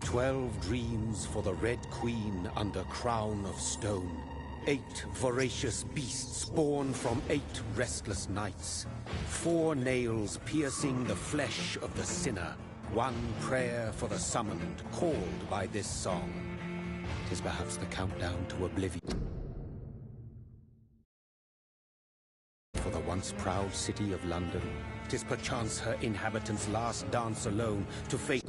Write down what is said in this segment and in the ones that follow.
12 dreams for the Red Queen under crown of stone. 8 voracious beasts born from 8 restless nights. 4 nails piercing the flesh of the sinner. 1 prayer for the summoned, called by this song. 'Tis perhaps the countdown to oblivion. For the once proud city of London, 'tis perchance her inhabitants' last dance alone to face.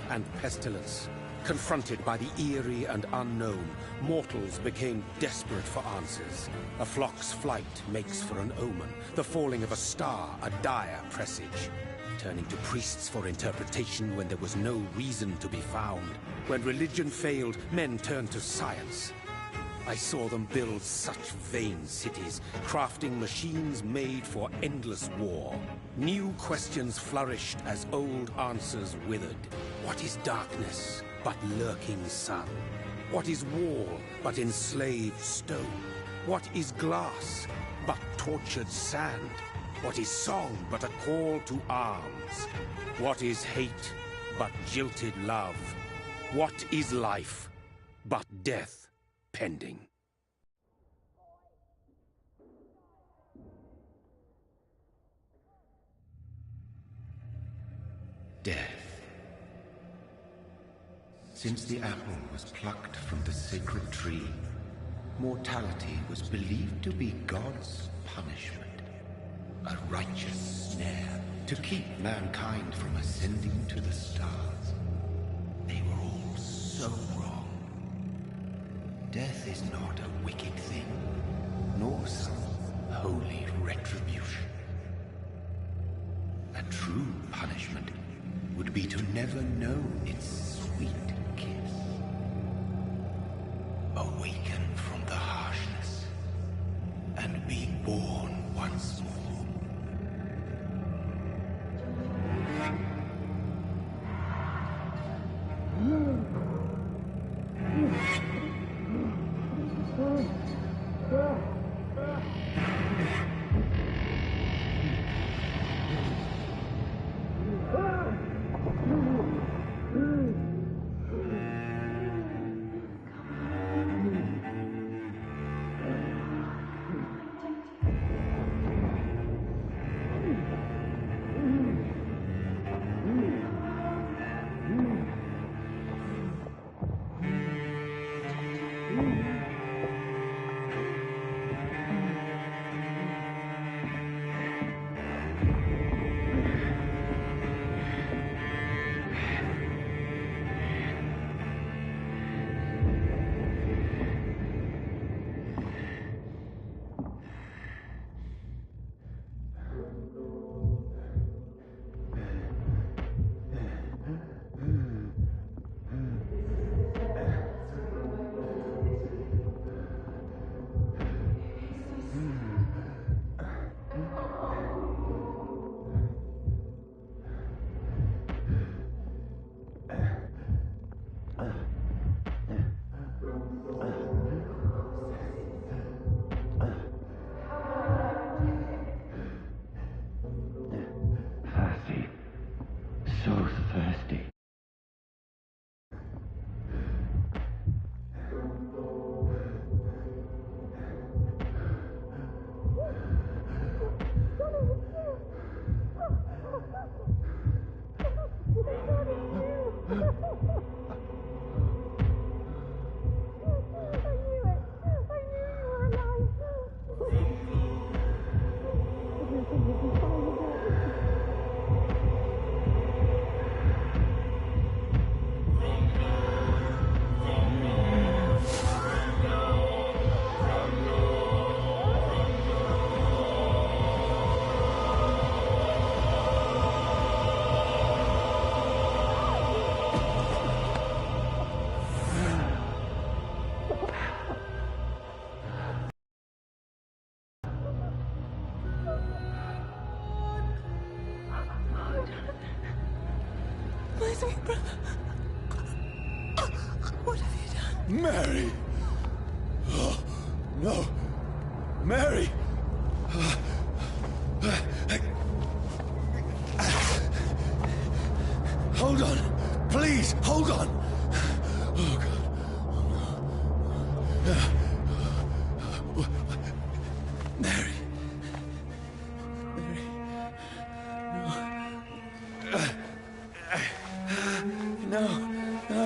And pestilence. Confronted by the eerie and unknown, mortals became desperate for answers. A flock's flight makes for an omen, the falling of a star a dire presage. Turning to priests for interpretation when there was no reason to be found. When religion failed, men turned to science. I saw them build such vain cities, crafting machines made for endless war. New questions flourished as old answers withered. What is darkness but lurking sun? What is wall but enslaved stone? What is glass but tortured sand? What is song but a call to arms? What is hate but jilted love? What is life but death pending? Death. Since the apple was plucked from the sacred tree, mortality was believed to be God's punishment, a righteous snare to keep mankind from ascending to the stars. They were all so wrong. Death is not a wicked thing, nor some holy retribution. A true punishment would be to never know its sweet kiss. Awaken from the harshness and be born once more. What have you done? Mary! Oh, no! Mary! Hold on! Please, hold on! Oh, God. Mary. Mary. No. No.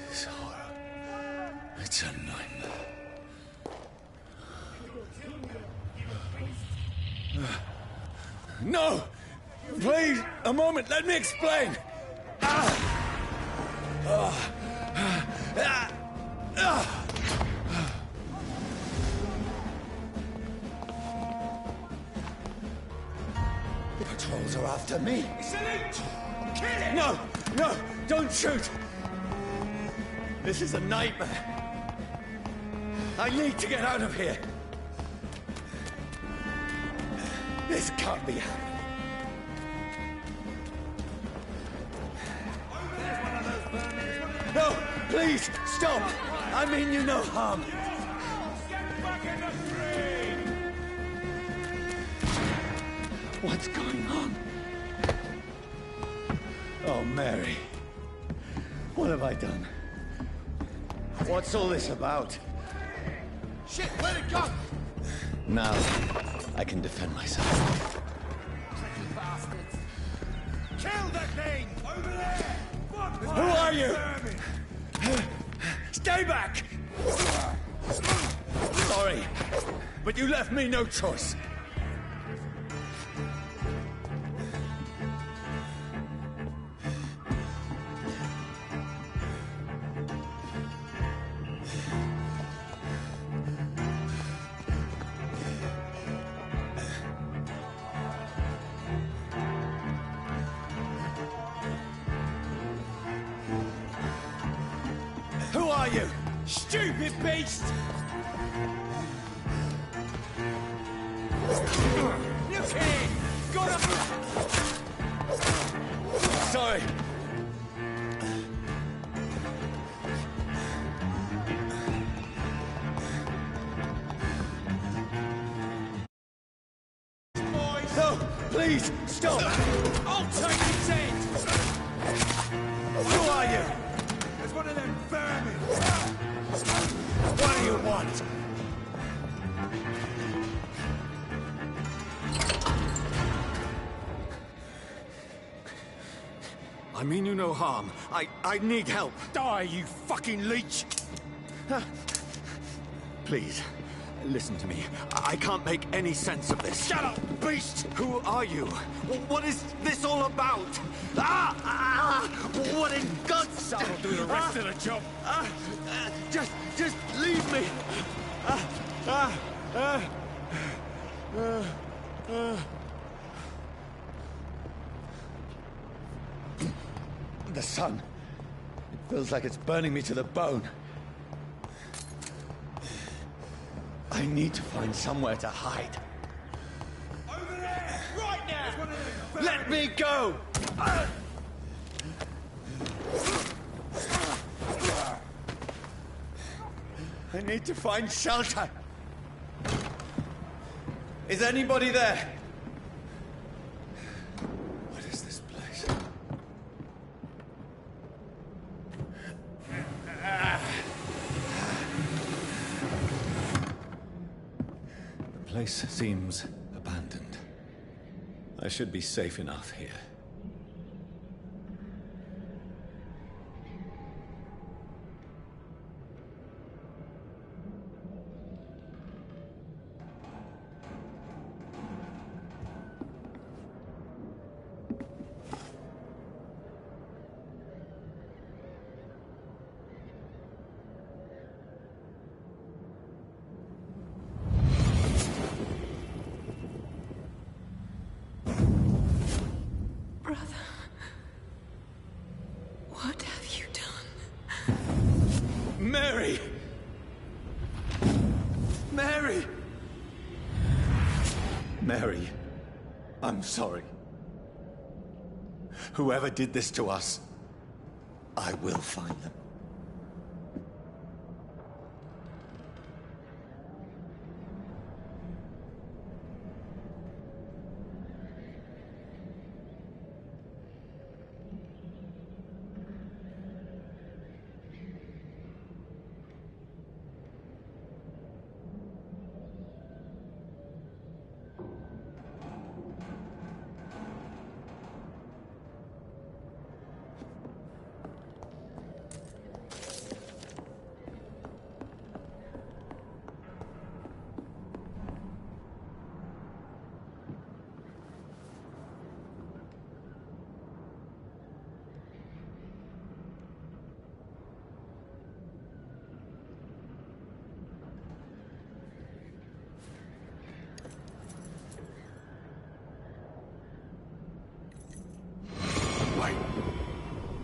This horror. It's a nightmare. No! Please, a moment, let me explain! The patrols are after me. Salute! Kill it! No! No! Don't shoot! This is a nightmare. I need to get out of here. This can't be happening. No! Please! Stop! I mean you no harm. Get back in the tree! What's going on? Oh, Mary. What have I done? What's all this about? Shit, let it go! Now, I can defend myself. Tricky bastards! Kill the thing! Over there! Who are you? Stay back! Sorry, but you left me no choice. Who are you? Stupid beast! You kid! Got him! Sorry. Boys! No, please, stop! I'll take his head! Who are you? There's one of them vermin! What do you want? I mean you no harm. I need help. Die, you fucking leech! Please, listen to me. I can't make any sense of this. Shut up, beast! Who are you? What is this all about? What in God's That'll do the rest of the job. Just leave me. The sun. It feels like it's burning me to the bone. I need to find somewhere to hide. Over there! Right now! There's one of them vermin. Let me go! I need to find shelter. Is anybody there? What is this place? The place seems abandoned. I should be safe enough here. Brother. What have you done? Mary! Mary! Mary, I'm sorry. Whoever did this to us, I will find them.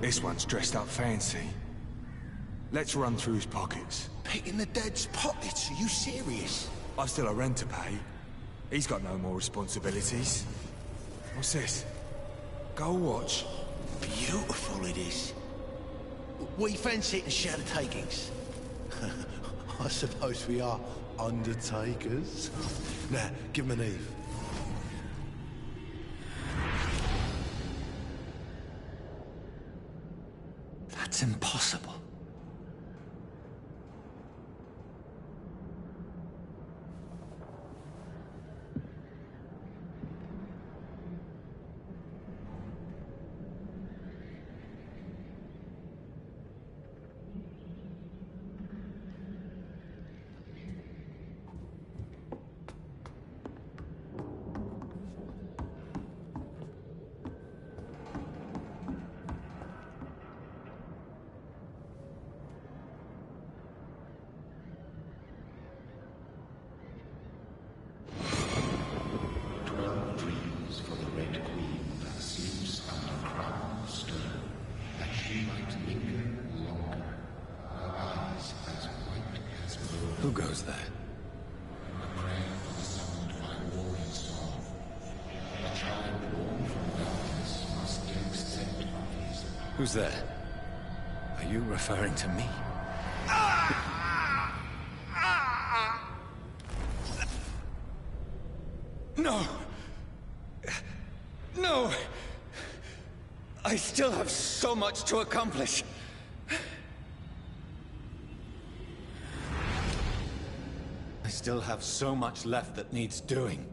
This one's dressed up fancy. Let's run through his pockets. Picking the dead's pockets? Are you serious? I've still a rent to pay. He's got no more responsibilities. What's this? Gold watch. Beautiful it is. We fancy it and share the takings. I suppose we are undertakers. Now, give him an Eve. That's impossible. Who goes there? Who's there? Are you referring to me? No! No! I still have so much to accomplish. I still have so much left that needs doing.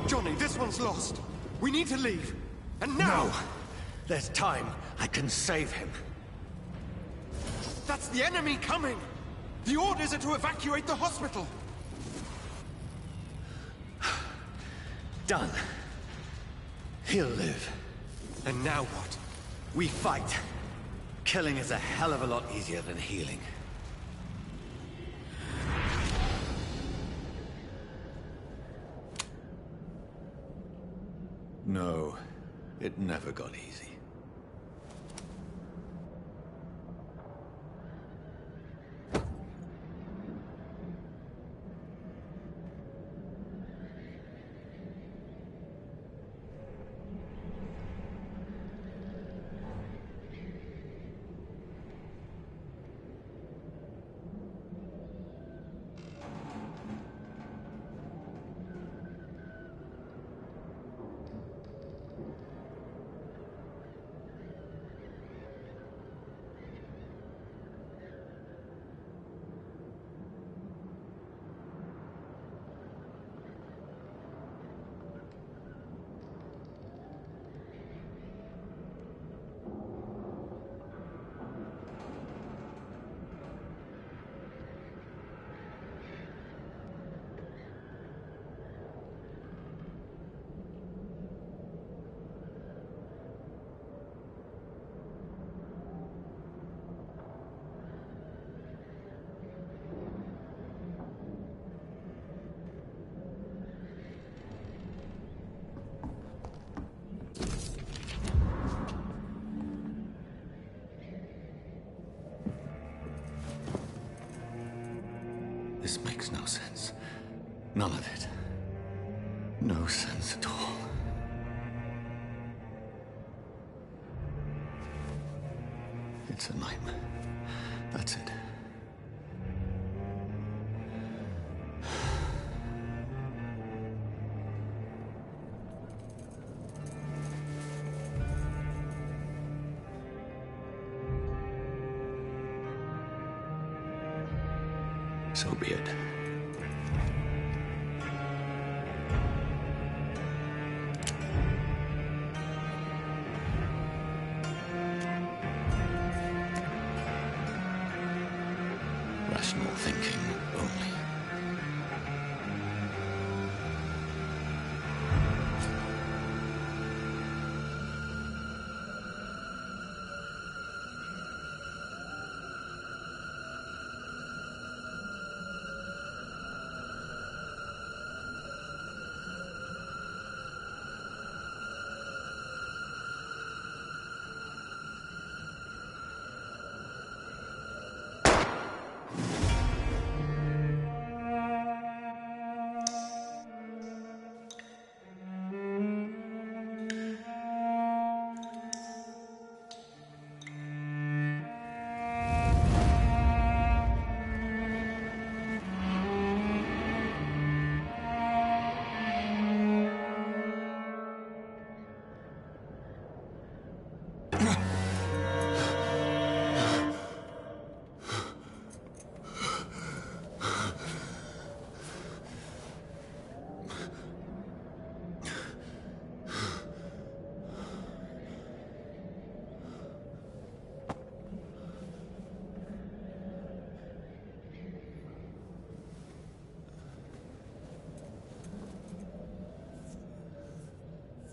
Johnny, this one's lost. We need to leave. And now! No! There's time. I can save him. That's the enemy coming! The orders are to evacuate the hospital! Done. He'll live. And now what? We fight. Killing is a hell of a lot easier than healing. No, it never got easy. This makes no sense. None of it. No sense at all. It's a nightmare. That's it. So be it. Rational thinking only.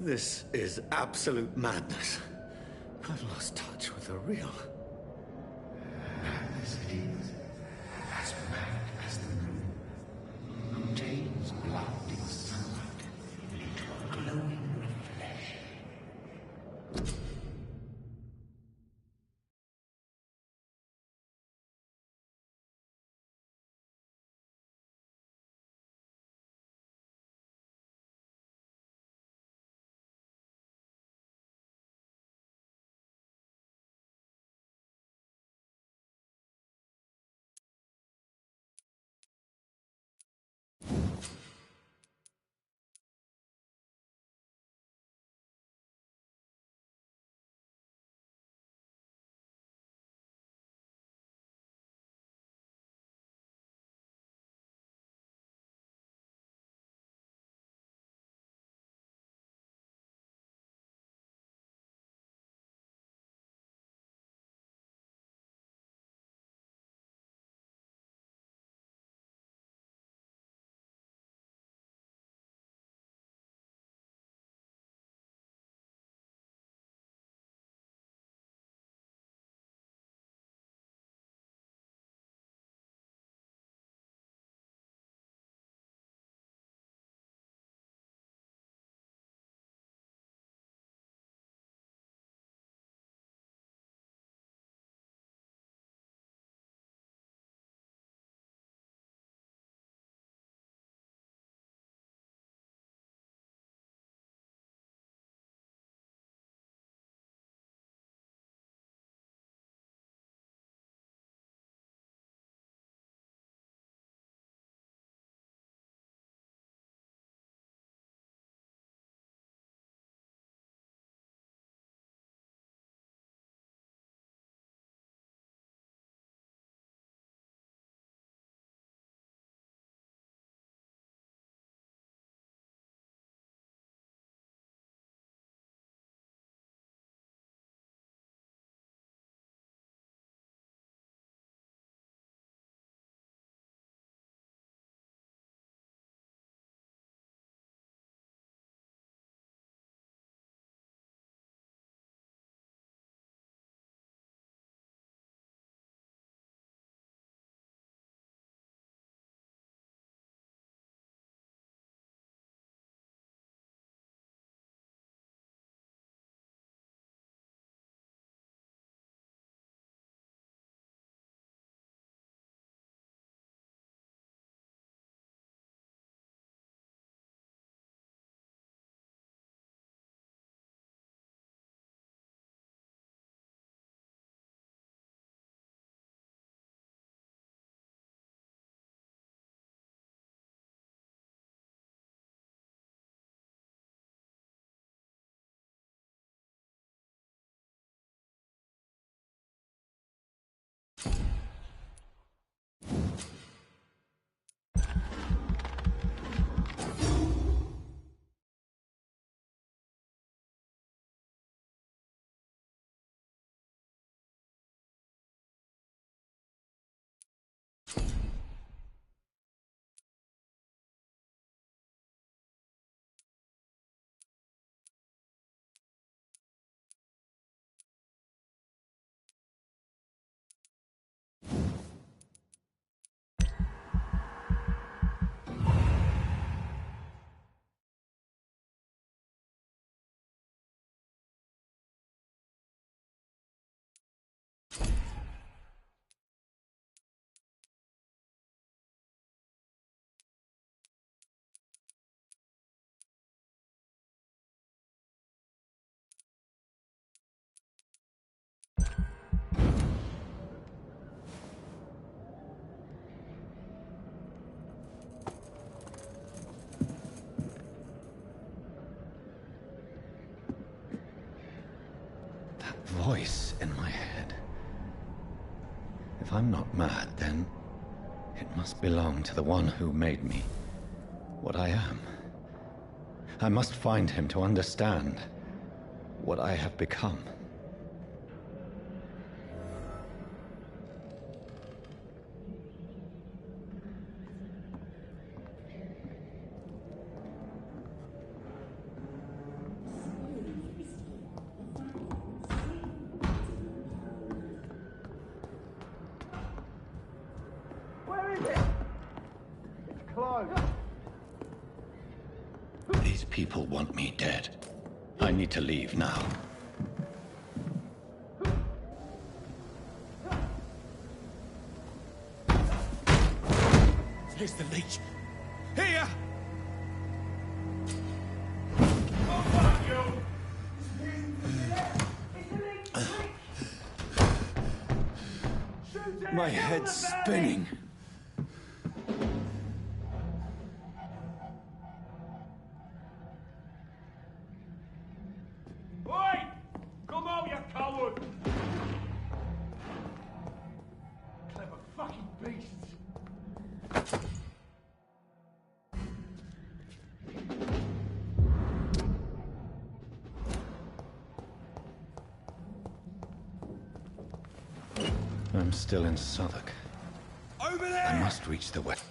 This is absolute madness. I've lost touch with the real. Madness it is, as mad as the moon, who tames blinding sunlight into a glowing flesh. voice in my head. If I'm not mad, then it must belong to the one who made me what I am. I must find him to understand what I have become. These people want me dead. I need to leave now. Here's the leech. Here! My head's spinning. Oi! Come out, you coward! Clever fucking beasts! I'm still in Southwark. Over there! I must reach the west.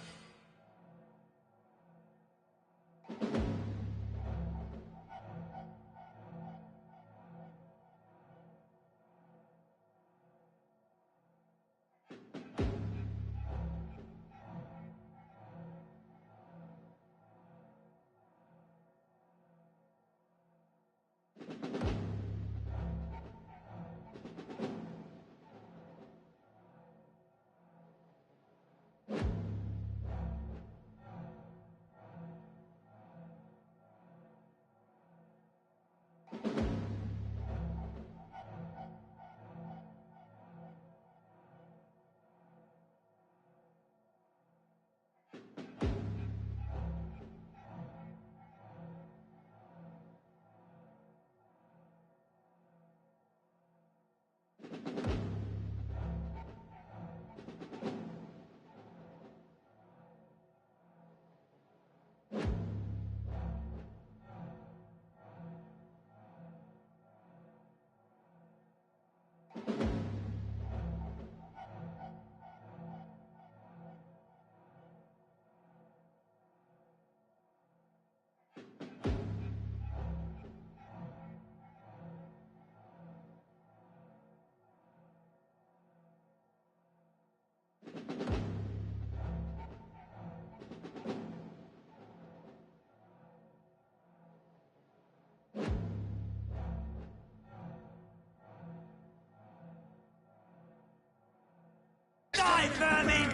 Die, vermin!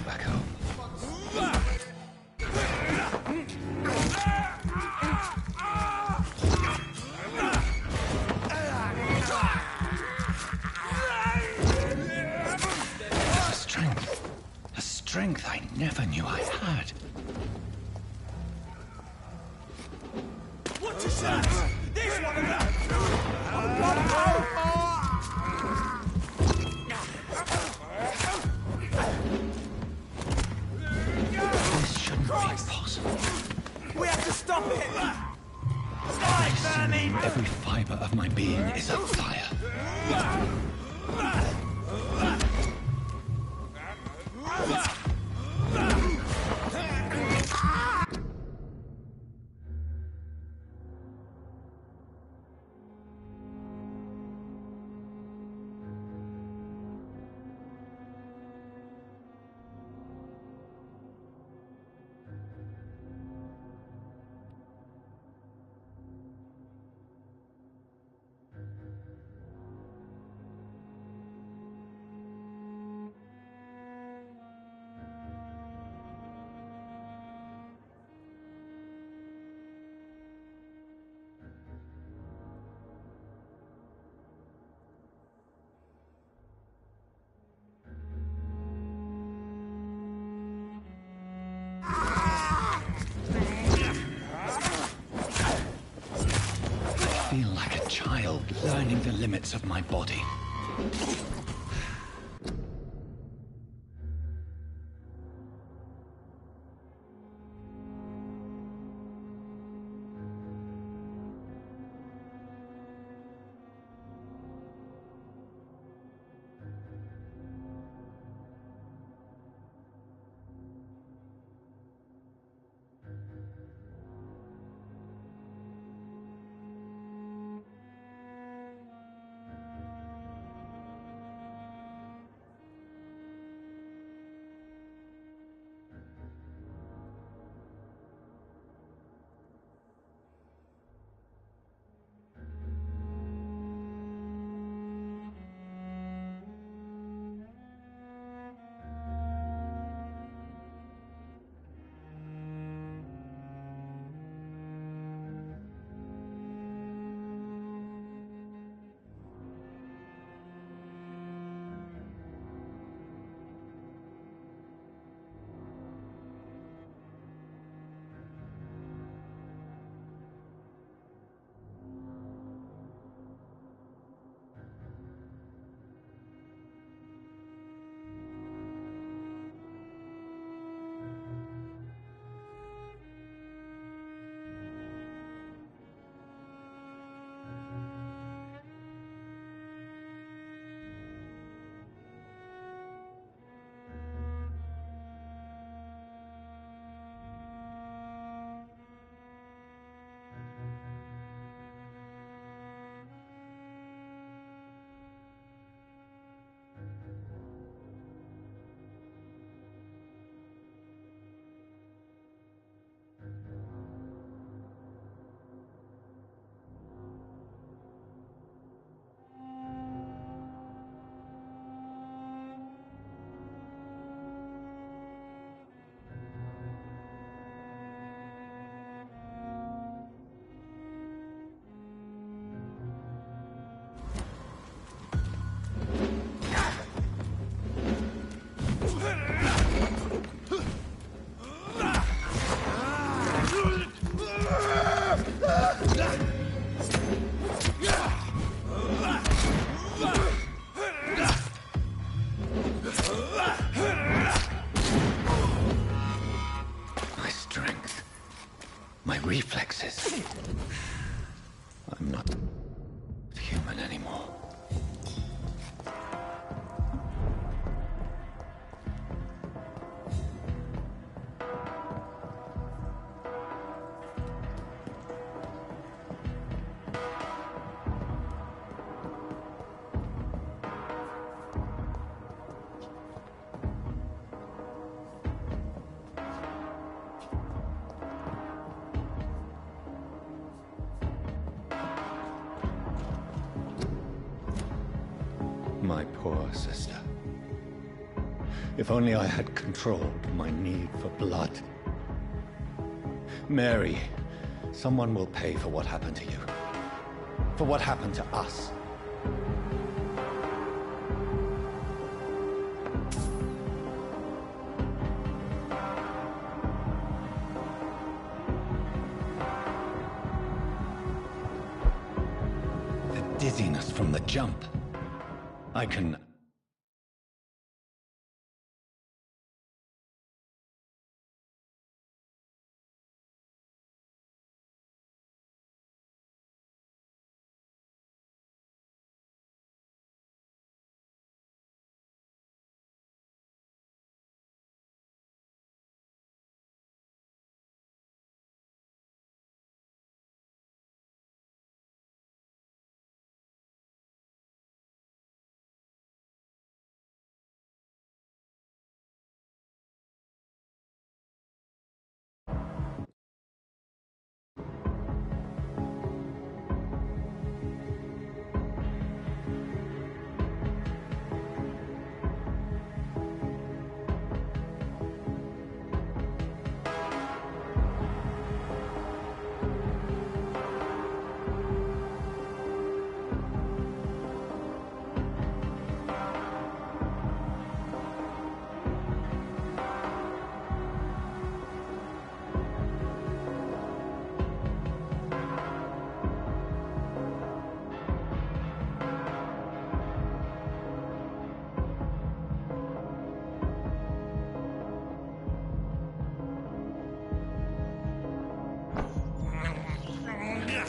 Back home. A strength I never knew I had. What is that? This one of them! This shouldn't be possible. We have to stop it! Die, vermin! Every fiber of my being is afire. I feel like a child learning the limits of my body. Reflexes. I'm not human anymore. My poor sister. If only I had controlled my need for blood. Mary, someone will pay for what happened to you. For what happened to us. The dizziness from the jump. I can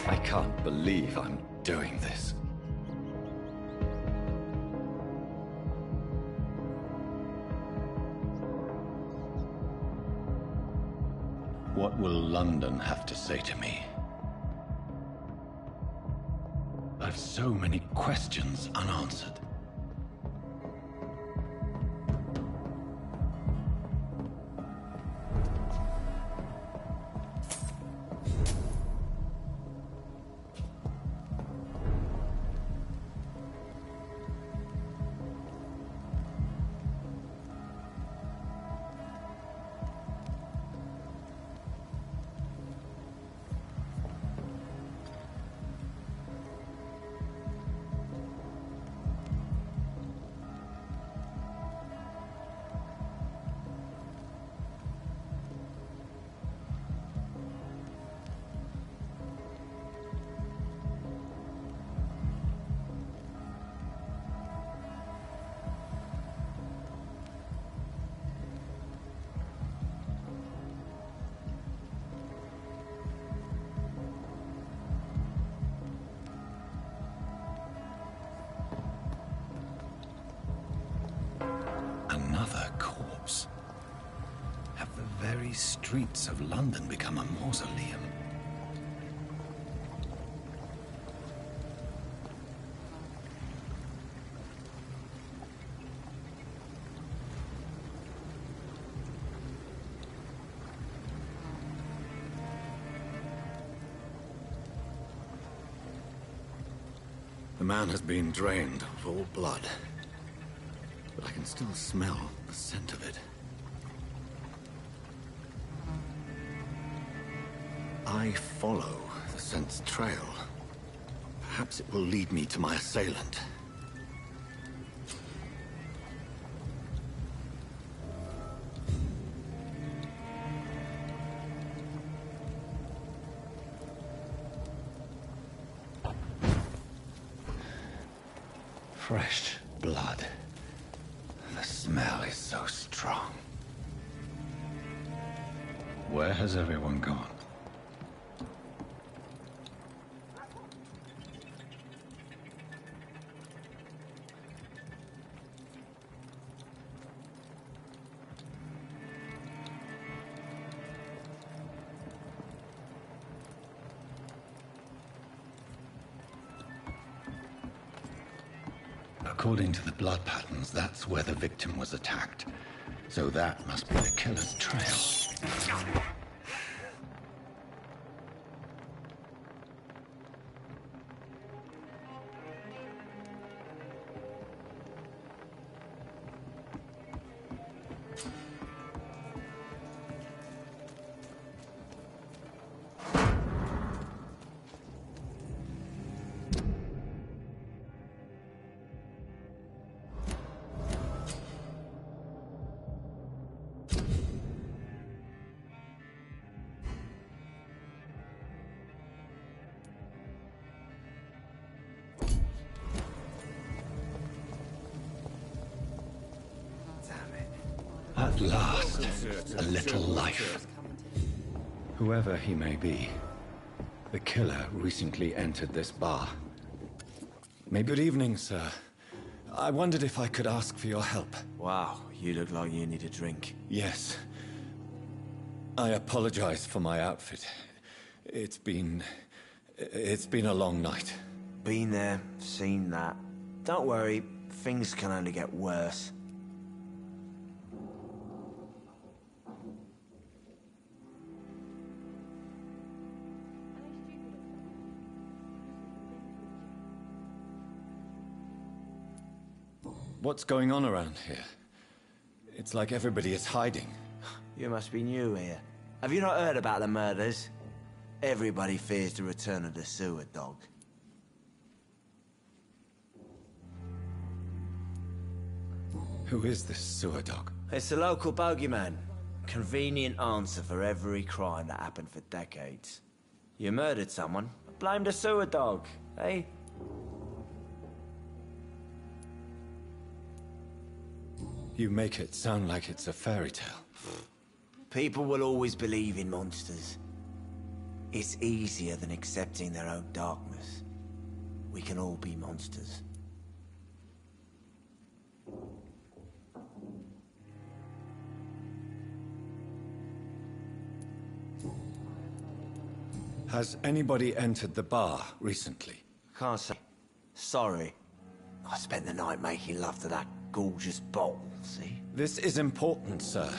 I can't believe I'm doing this. What will London have to say to me? I've so many questions unanswered. Another corpse. Have the very streets of London become a mausoleum? The man has been drained of all blood. But I can still smell the scent of it. I follow the scent's trail. Perhaps it will lead me to my assailant. Fresh blood. The smell is so strong. Where has everyone gone? According to the blood patterns, that's where the victim was attacked. So that must be the killer's trail. At last, a little life. Whoever he may be, the killer recently entered this bar. Good evening, sir. I wondered if I could ask for your help. Wow, you look like you need a drink. Yes. I apologize for my outfit. It's been a long night. Been there, seen that. Don't worry, things can only get worse. What's going on around here? It's like everybody is hiding. You must be new here. Have you not heard about the murders? Everybody fears the return of the sewer dog. Who is this sewer dog? It's the local bogeyman. Convenient answer for every crime that happened for decades. You murdered someone, blame the sewer dog, eh? You make it sound like it's a fairy tale. People will always believe in monsters. It's easier than accepting their own darkness. We can all be monsters. Has anybody entered the bar recently? Can't say. Sorry. I spent the night making love to that gorgeous bottle, see? This is important, sir.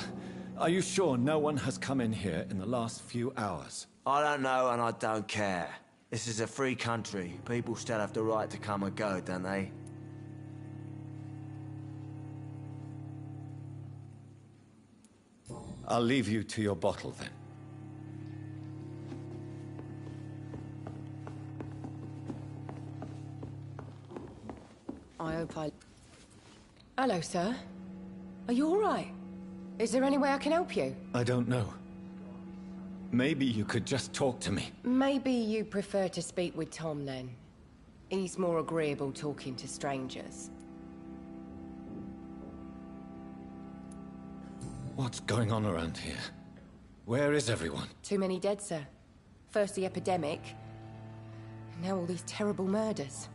Are you sure no one has come in here in the last few hours? I don't know and I don't care. This is a free country. People still have the right to come and go, don't they? I'll leave you to your bottle then. I hope I... Hello, sir. Are you all right? Is there any way I can help you? I don't know. Maybe you could just talk to me. Maybe you prefer to speak with Tom, then. He's more agreeable talking to strangers. What's going on around here? Where is everyone? Too many dead, sir. First the epidemic, and now all these terrible murders.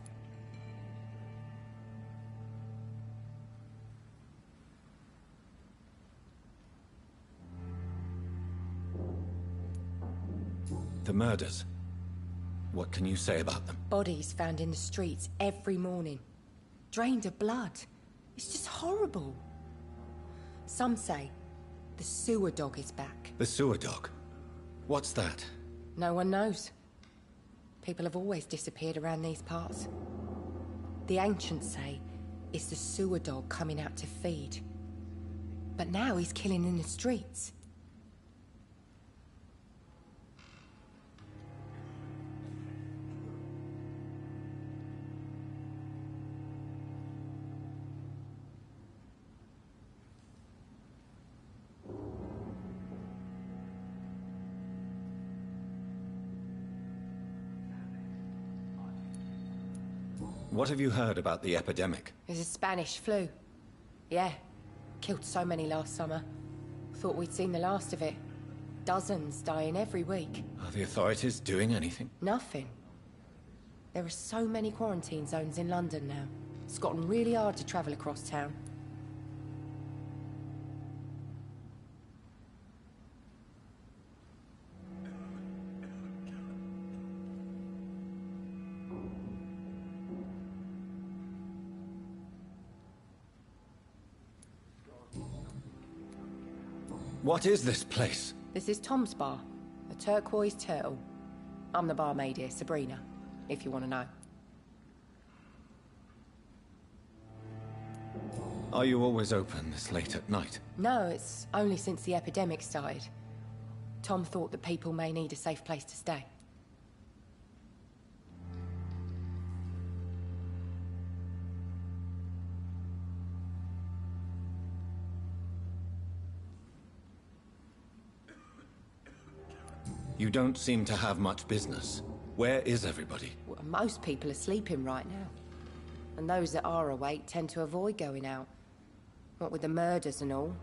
The murders. What can you say about them? Bodies found in the streets every morning. Drained of blood. It's just horrible. Some say the sewer dog is back. The sewer dog? What's that? No one knows. People have always disappeared around these parts. The ancients say it's the sewer dog coming out to feed. But now he's killing in the streets. What have you heard about the epidemic? There's a Spanish flu. Yeah. Killed so many last summer. Thought we'd seen the last of it. Dozens dying every week. Are the authorities doing anything? Nothing. There are so many quarantine zones in London now. It's gotten really hard to travel across town. What is this place? This is Tom's bar, the Turquoise Turtle. I'm the barmaid here, Sabrina, if you want to know. Are you always open this late at night? No, it's only since the epidemic started. Tom thought that people may need a safe place to stay. You don't seem to have much business. Where is everybody? Well, most people are sleeping right now. And those that are awake tend to avoid going out. What with the murders and all.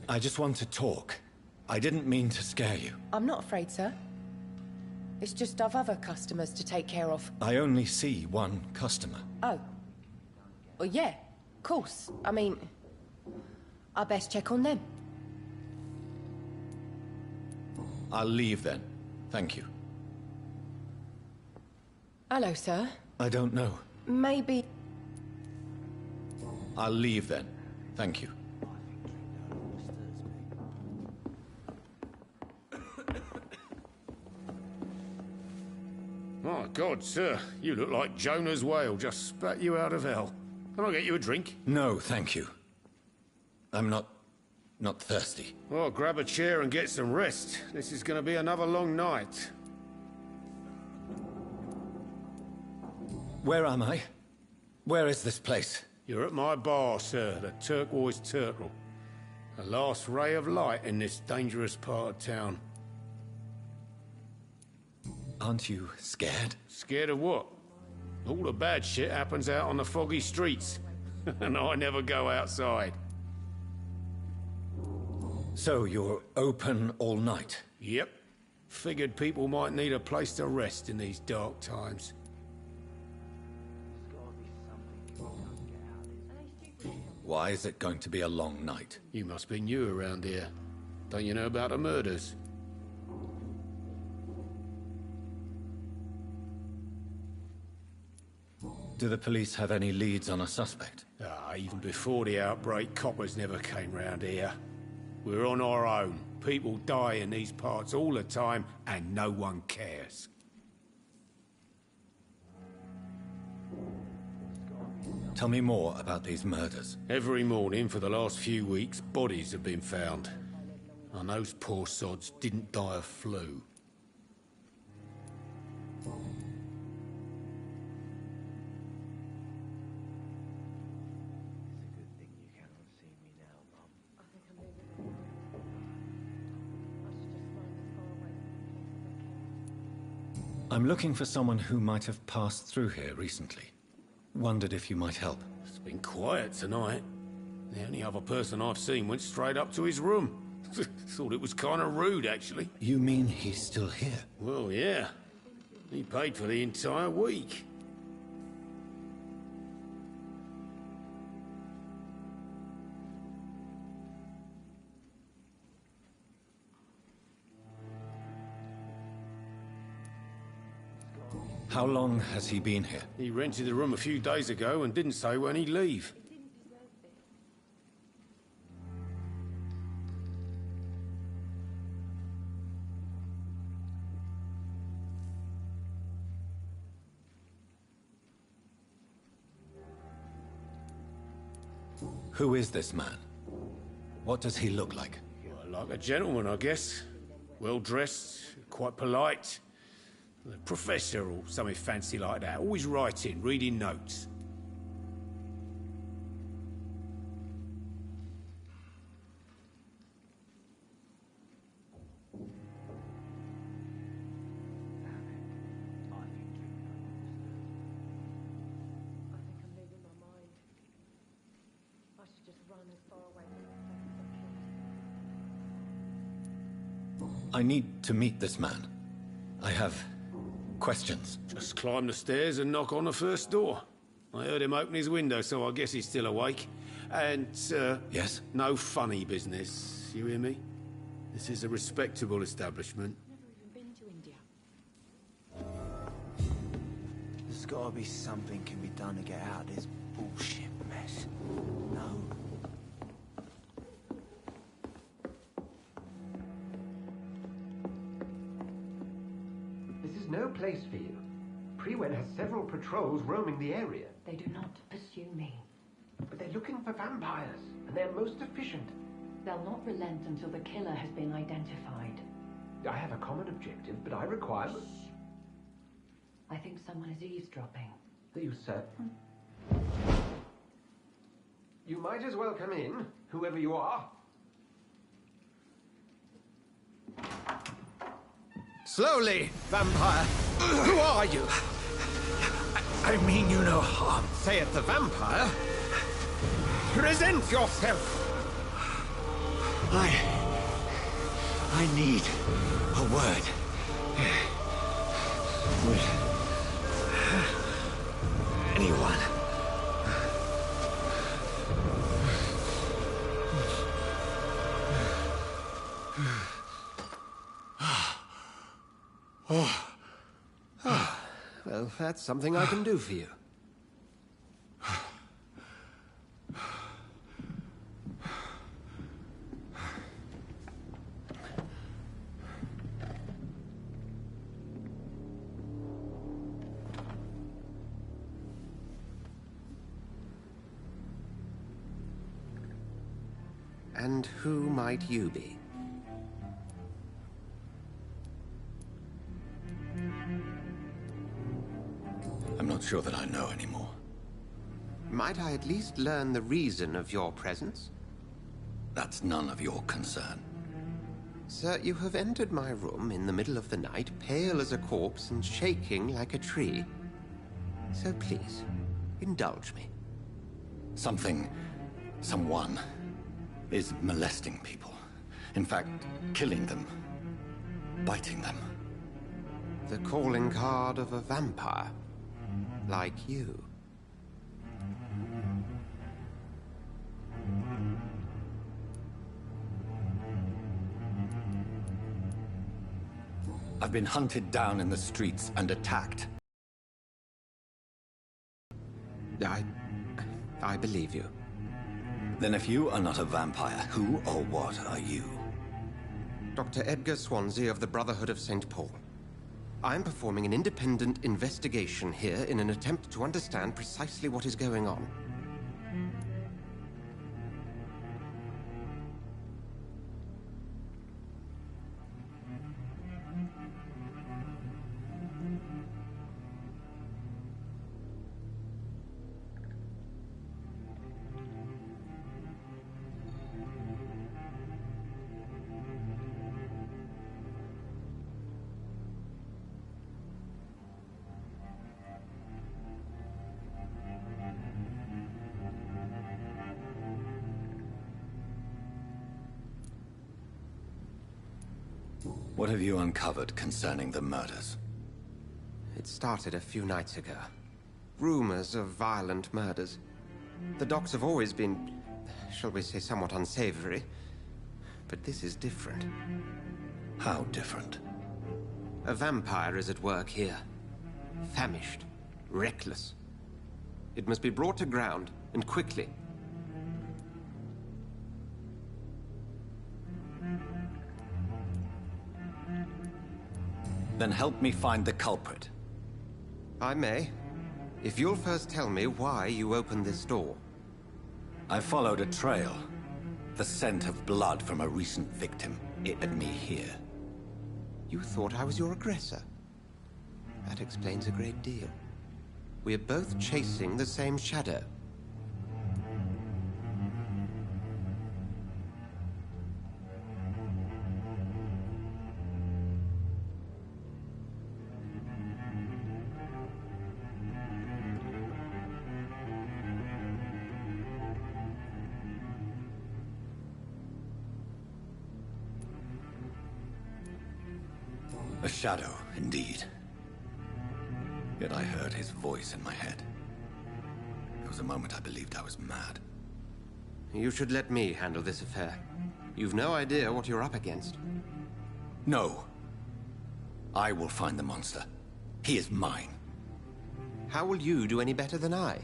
I just want to talk. I didn't mean to scare you. I'm not afraid, sir. It's just I've other customers to take care of. I only see one customer. Oh. Well, yeah, of course. I mean, I best check on them. I'll leave then. Thank you. Hello, sir. I don't know. Maybe... I'll leave then. Thank you. My God, sir, you look like Jonah's whale just spat you out of hell. Can I get you a drink? No, thank you. I'm not thirsty. Well, grab a chair and get some rest. This is going to be another long night. Where am I? Where is this place? You're at my bar, sir, the Turquoise Turtle. A last ray of light in this dangerous part of town. Aren't you scared? Scared of what? All the bad shit happens out on the foggy streets. And I never go outside. So you're open all night? Yep. Figured people might need a place to rest in these dark times. Why is it going to be a long night? You must be new around here. Don't you know about the murders? Do the police have any leads on a suspect? Even before the outbreak, coppers never came round here. We're on our own. People die in these parts all the time, and no one cares. Tell me more about these murders. Every morning for the last few weeks, bodies have been found. And those poor sods didn't die of flu. I'm looking for someone who might have passed through here recently. Wondered if you might help. It's been quiet tonight. The only other person I've seen went straight up to his room. Thought it was kind of rude, actually. You mean he's still here? Well, yeah. He paid for the entire week. How long has he been here? He rented the room a few days ago and didn't say when he'd leave. Who is this man? What does he look like? Well, like a gentleman, I guess. Well-dressed, quite polite. A professor or something fancy like that. Always writing, reading notes. I need to meet this man. I have questions. Just climb the stairs and knock on the first door. I heard him open his window, so I guess he's still awake. And, Yes? no funny business. You hear me? This is a respectable establishment. There's gotta be something can be done to get out of this bullshit mess. No. This is no place for you. Cruella has several patrols roaming the area. They do not pursue me. But they're looking for vampires, and they're most efficient. They'll not relent until the killer has been identified. I have a common objective, but I require... I think someone is eavesdropping. Are you certain? You might as well come in, whoever you are. Slowly, vampire. Who are you? I mean you no harm, saith the vampire. Present yourself. I need a word. With anyone. Well, that's something I can do for you. And who might you be? I'm not sure that I know anymore. Might I at least learn the reason of your presence? That's none of your concern. Sir, you have entered my room in the middle of the night, pale as a corpse and shaking like a tree. So please, indulge me. Someone is molesting people. In fact, killing them. Biting them. The calling card of a vampire. Like you. I've been hunted down in the streets and attacked. I believe you. Then if you are not a vampire, who or what are you? Dr. Edgar Swansea of the Brotherhood of St. Paul. I'm performing an independent investigation here in an attempt to understand precisely what is going on. What have you uncovered concerning the murders? It started a few nights ago. Rumors of violent murders. The docks have always been, shall we say, somewhat unsavory. But this is different. How different? A vampire is at work here. Famished. Reckless. It must be brought to ground, and quickly. Then help me find the culprit. I may. If you'll first tell me why you opened this door. I followed a trail. The scent of blood from a recent victim. It led me here. You thought I was your aggressor. That explains a great deal. We're both chasing the same shadow. A shadow, indeed. Yet I heard his voice in my head. There was a moment I believed I was mad. You should let me handle this affair. You've no idea what you're up against. No. I will find the monster. He is mine. How will you do any better than I?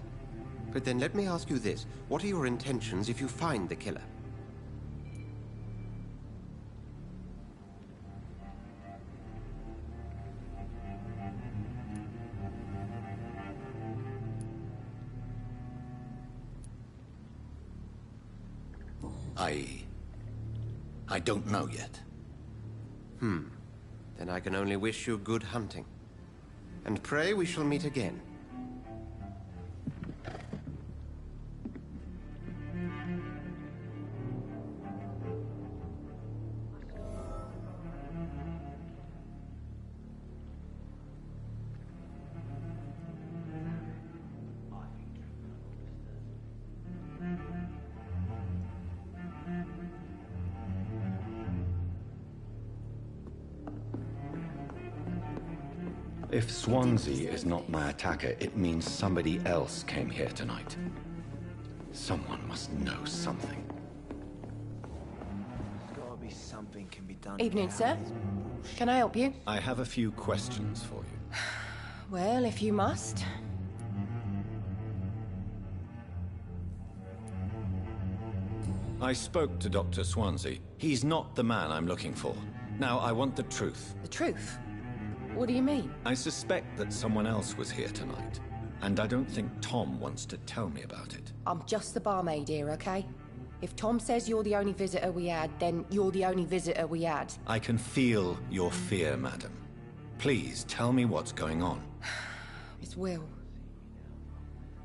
But then let me ask you this. What are your intentions if you find the killer? I don't know yet. Then I can only wish you good hunting. And pray we shall meet again. If Swansea is not my attacker, it means somebody else came here tonight. Someone must know something. There's gotta be something can be done. Evening, sir. Can I help you? I have a few questions for you. Well, if you must. I spoke to Dr. Swansea. He's not the man I'm looking for. Now, I want the truth. The truth? What do you mean? I suspect that someone else was here tonight. And I don't think Tom wants to tell me about it. I'm just the barmaid here, okay? If Tom says you're the only visitor we had, then you're the only visitor we had. I can feel your fear, madam. Please, tell me what's going on. It's Will.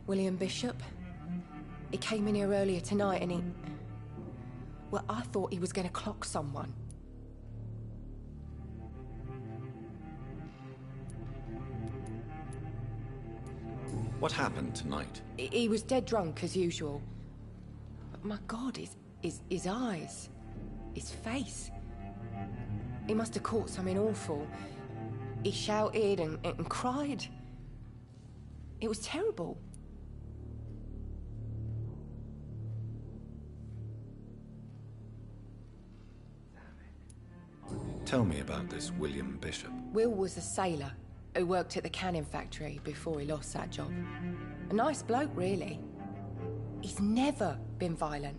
William Bishop. He came in here earlier tonight and he... Well, I thought he was going to clock someone. What happened tonight? He was dead drunk, as usual. But my God, his eyes. His face. He must have caught something awful. He shouted and cried. It was terrible. Tell me about this William Bishop. Will was a sailor who worked at the cannon factory before he lost that job. A nice bloke, really. He's never been violent.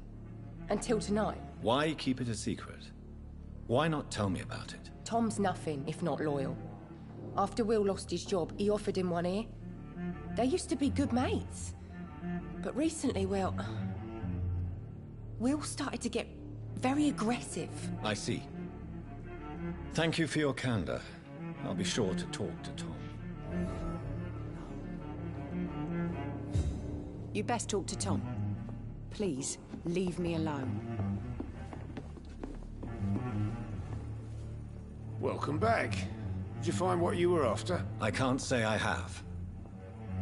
Until tonight. Why keep it a secret? Why not tell me about it? Tom's nothing if not loyal. After Will lost his job, he offered him one ear. They used to be good mates. But recently, well... Will started to get very aggressive. I see. Thank you for your candor. I'll be sure to talk to Tom. You best talk to Tom. Please, leave me alone. Welcome back. Did you find what you were after? I can't say I have.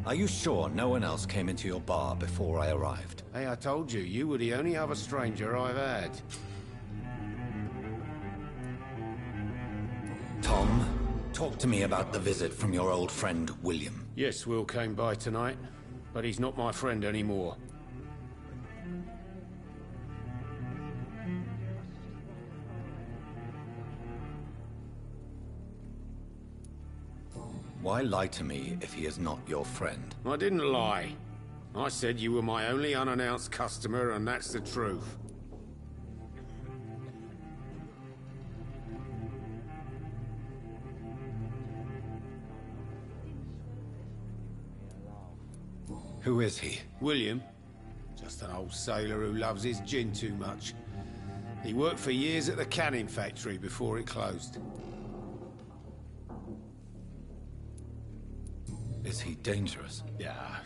Are you sure no one else came into your bar before I arrived? Hey, I told you, you were the only other stranger I've had. Tom, talk to me about the visit from your old friend, William. Yes, Will came by tonight, but he's not my friend anymore. Why lie to me if he is not your friend? I didn't lie. I said you were my only unannounced customer, and that's the truth. Who is he? William. Just an old sailor who loves his gin too much. He worked for years at the canning factory before it closed. Is he dangerous? Yeah.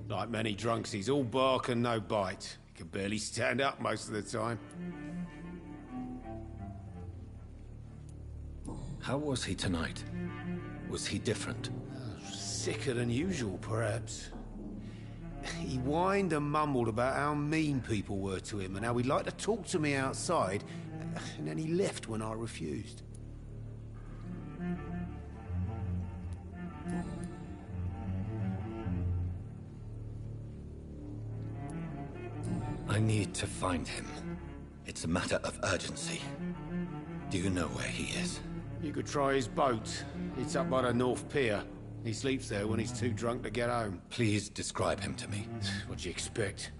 Like many drunks, he's all bark and no bite. He can barely stand up most of the time. How was he tonight? Was he different? Sicker than usual, perhaps. He whined and mumbled about how mean people were to him and how he'd like to talk to me outside, and then he left when I refused. I need to find him. It's a matter of urgency. Do you know where he is? You could try his boat. It's up by the North Pier. He sleeps there when he's too drunk to get home. Please describe him to me. What'd you expect?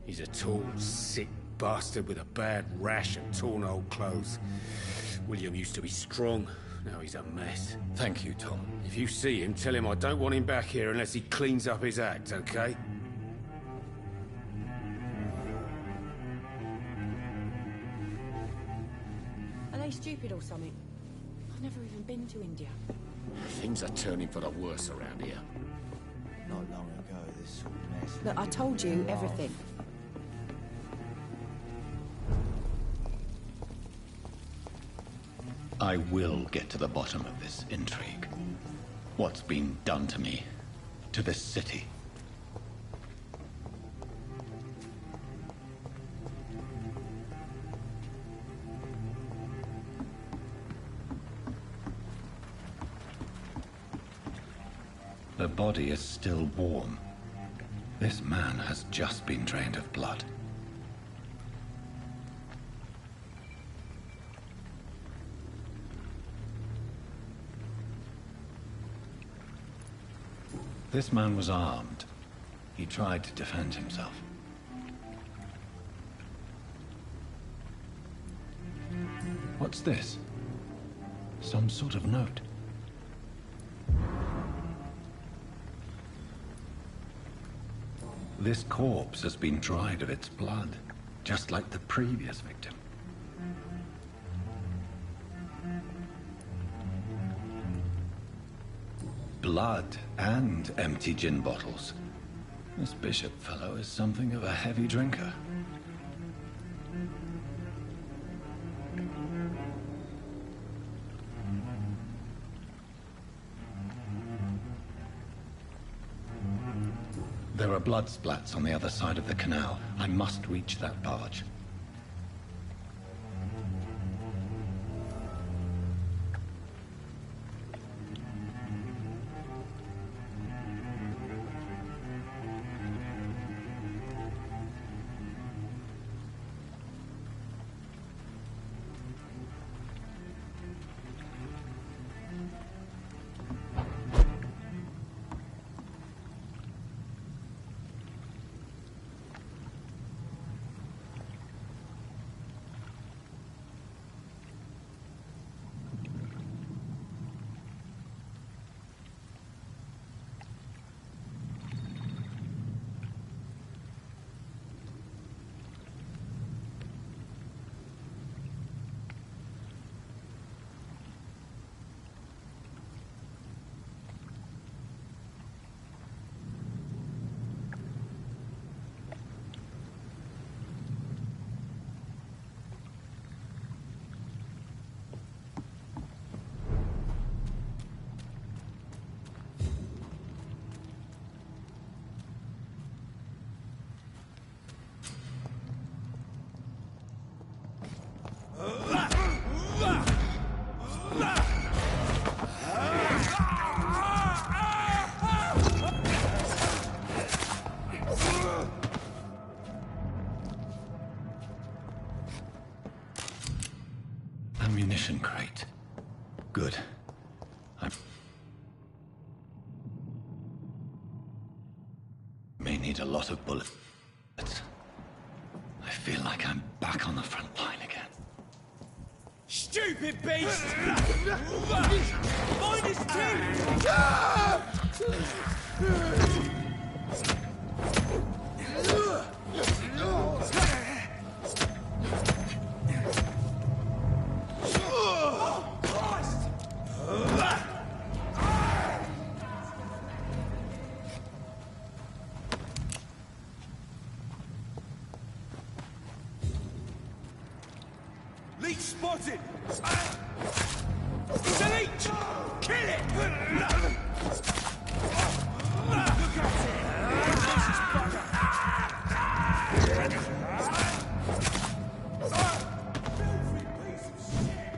He's a tall, sick bastard with a bad rash and torn old clothes. William used to be strong. Now he's a mess. Thank you, Tom. If you see him, tell him I don't want him back here unless he cleans up his act, okay? Are they stupid or something? I've never even been to India. Things are turning for the worse around here. Not long ago, this sort of mess... Look, I told you everything. I will get to the bottom of this intrigue. What's been done to me, to this city. The body is still warm. This man has just been drained of blood. This man was armed. He tried to defend himself. What's this? Some sort of note. This corpse has been dried of its blood, just like the previous victim. Blood and empty gin bottles. This Bishop fellow is something of a heavy drinker. There are blood splats on the other side of the canal. I must reach that barge. Ammunition crate. Good. I may need a lot of bullets. I feel like I'm back on the front line again. Stupid beast! Find his teeth! Leech spotted! It's a leech! Kill it! Look at it! This butter! Filthy piece of shit!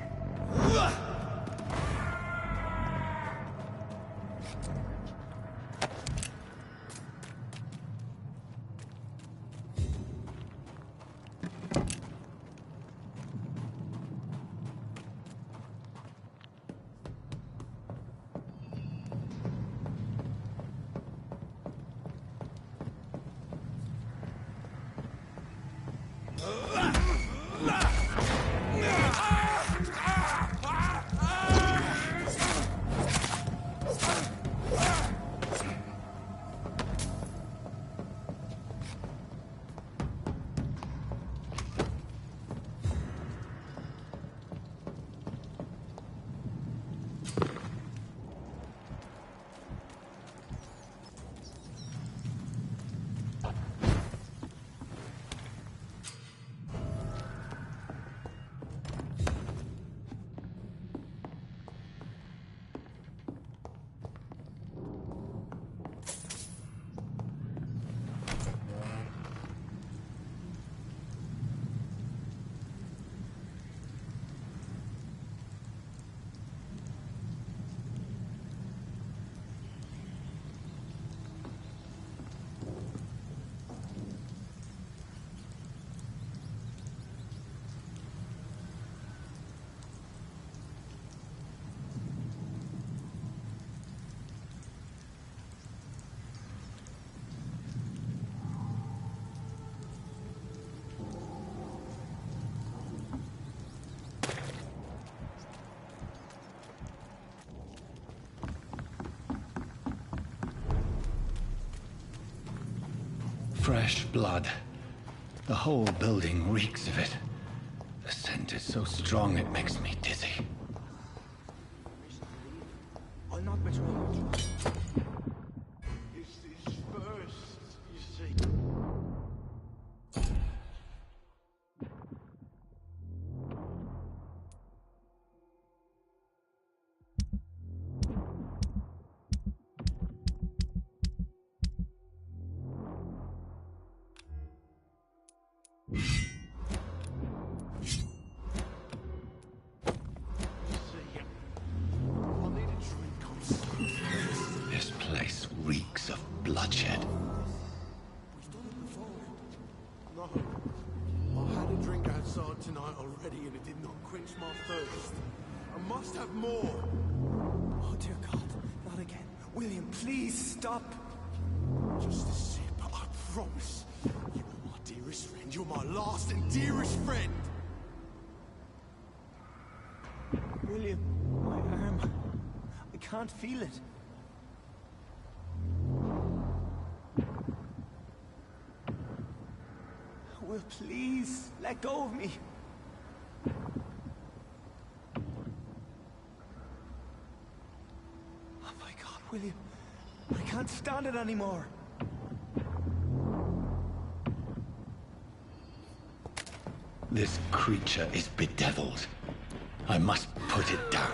Fresh blood. The whole building reeks of it. The scent is so strong it makes me dizzy. I'm not betrayed. It's this first, you see. This place reeks of bloodshed. No. I had a drink outside tonight already and it did not quench my thirst. I must have more. Oh, dear God. Not again. William, please stop. Just a sip, I promise. You are my dearest friend. You're my last and dearest friend. William, my arm. I can't feel it. Will, please, let go of me. Oh my God, William. I can't stand it anymore. This creature is bedeviled. I must put it down.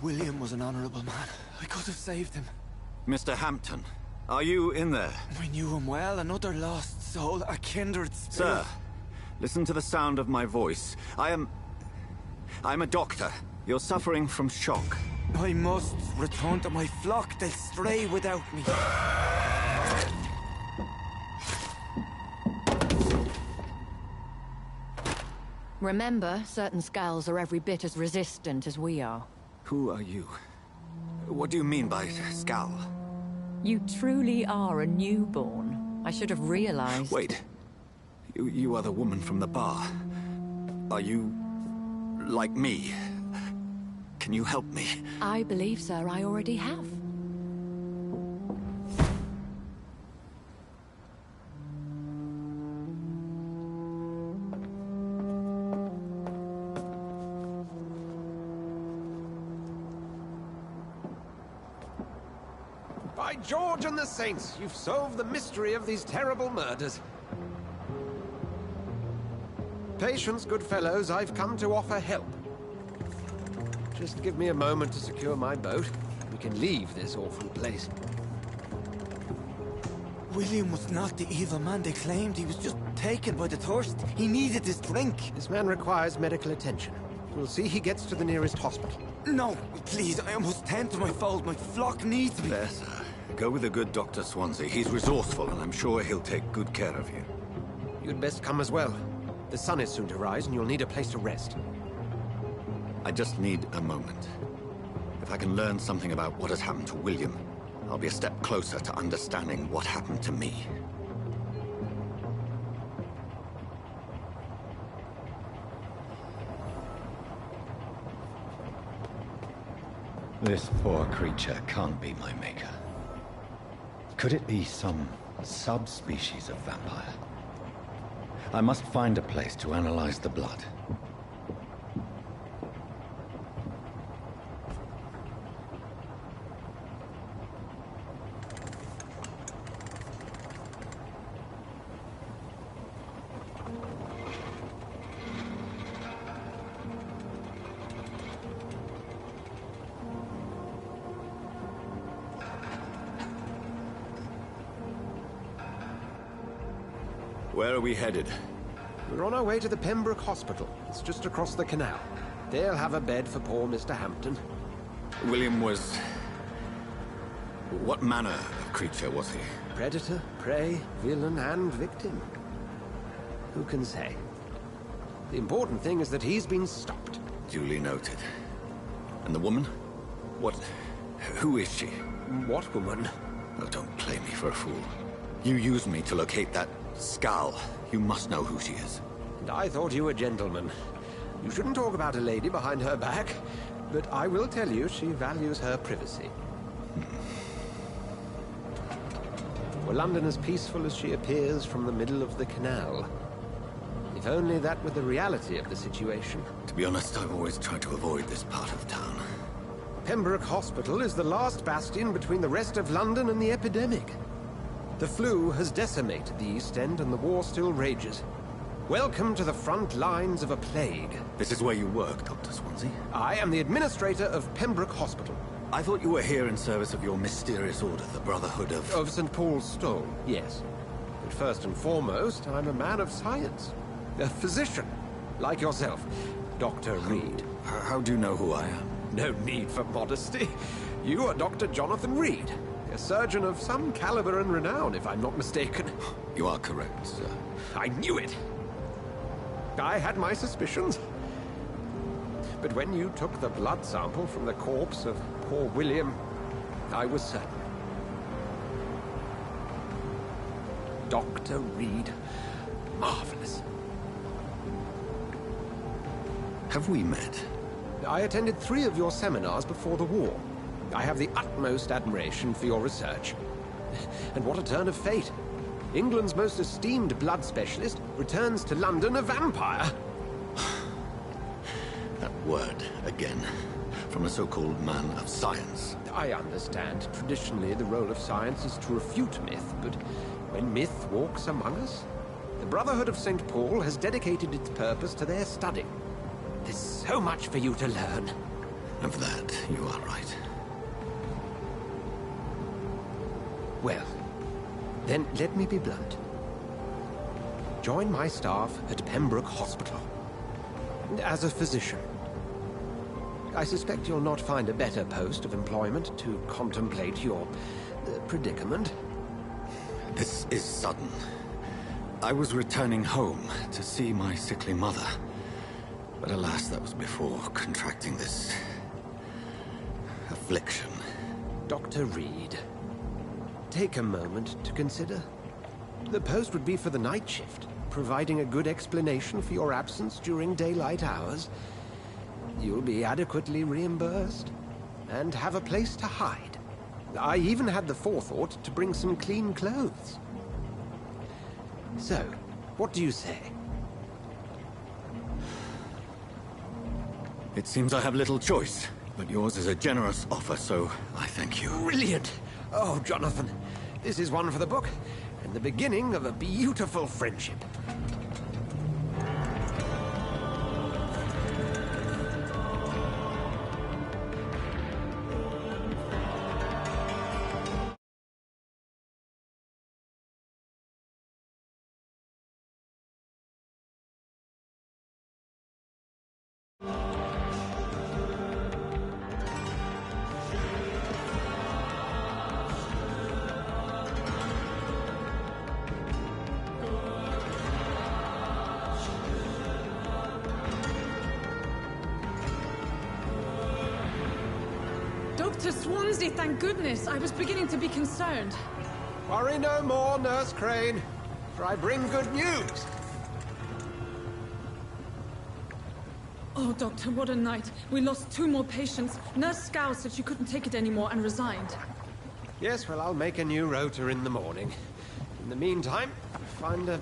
William was an honorable man. I could have saved him. Mr. Hampton, are you in there? I knew him well, another lost soul, a kindred spirit. Sir, listen to the sound of my voice. I'm a doctor. You're suffering from shock. I must return to my flock. They'll stray without me. Remember, certain skulls are every bit as resistant as we are. Who are you? What do you mean by skull? You truly are a newborn. I should have realized. Wait. You are the woman from the bar. Are you... like me? Can you help me? I believe, sir, I already have. By George and the Saints, you've solved the mystery of these terrible murders. Patience, good fellows, I've come to offer help. Just give me a moment to secure my boat. We can leave this awful place. William was not the evil man they claimed. He was just taken by the thirst. He needed this drink. This man requires medical attention. We'll see he gets to the nearest hospital. No, please, I must tend to my fold. My flock needs me. There, sir. Go with the good Dr. Swansea. He's resourceful, and I'm sure he'll take good care of you. You'd best come as well. The sun is soon to rise, and you'll need a place to rest. I just need a moment. If I can learn something about what has happened to William, I'll be a step closer to understanding what happened to me. This poor creature can't be my maker. Could it be some subspecies of vampire? I must find a place to analyze the blood. Where are we headed? We're on our way to the Pembroke Hospital. It's just across the canal. They'll have a bed for poor Mr. Hampton. William was... What manner of creature was he? Predator, prey, villain, and victim. Who can say? The important thing is that he's been stopped. Duly noted. And the woman? What... who is she? What woman? Oh, don't play me for a fool. You used me to locate that skull. You must know who she is. And I thought you a gentleman. You shouldn't talk about a lady behind her back, but I will tell you she values her privacy. Were London as peaceful as she appears from the middle of the canal? If only that were the reality of the situation. To be honest, I've always tried to avoid this part of town. Pembroke Hospital is the last bastion between the rest of London and the epidemic. The flu has decimated the East End and the war still rages. Welcome to the front lines of a plague. This is where you work, Dr. Swansea? I am the administrator of Pembroke Hospital. I thought you were here in service of your mysterious order, the Brotherhood of... Of St. Paul's Stole, yes. But first and foremost, I'm a man of science. A physician, like yourself, Dr. Reed. How do you know who I am? No need for modesty. You are Dr. Jonathan Reed, a surgeon of some caliber and renown, if I'm not mistaken. You are correct, sir. I knew it! I had my suspicions. But when you took the blood sample from the corpse of poor William, I was certain. Dr. Reed. Marvelous. Have we met? I attended 3 of your seminars before the war. I have the utmost admiration for your research. And what a turn of fate. England's most esteemed blood specialist returns to London a vampire. That word, again. From a so-called man of science. I understand. Traditionally, the role of science is to refute myth, but when myth walks among us, the Brotherhood of St. Paul has dedicated its purpose to their study. There's so much for you to learn. Of that, you are right. Well, then let me be blunt. Join my staff at Pembroke Hospital. As a physician. I suspect you'll not find a better post of employment to contemplate your predicament. This is sudden. I was returning home to see my sickly mother. But alas, that was before contracting this... affliction. Dr. Reed, take a moment to consider. The post would be for the night shift, providing a good explanation for your absence during daylight hours. You'll be adequately reimbursed, and have a place to hide. I even had the forethought to bring some clean clothes. So, what do you say? It seems I have little choice, but yours is a generous offer, so I thank you. Brilliant! Oh, Jonathan, this is one for the book, and the beginning of a beautiful friendship. Dr. Swansea, thank goodness. I was beginning to be concerned. Worry no more, Nurse Crane, for I bring good news. Oh, Doctor, what a night. We lost 2 more patients. Nurse Scow said she couldn't take it anymore and resigned. Yes, well, I'll make a new rota in the morning. In the meantime, find a...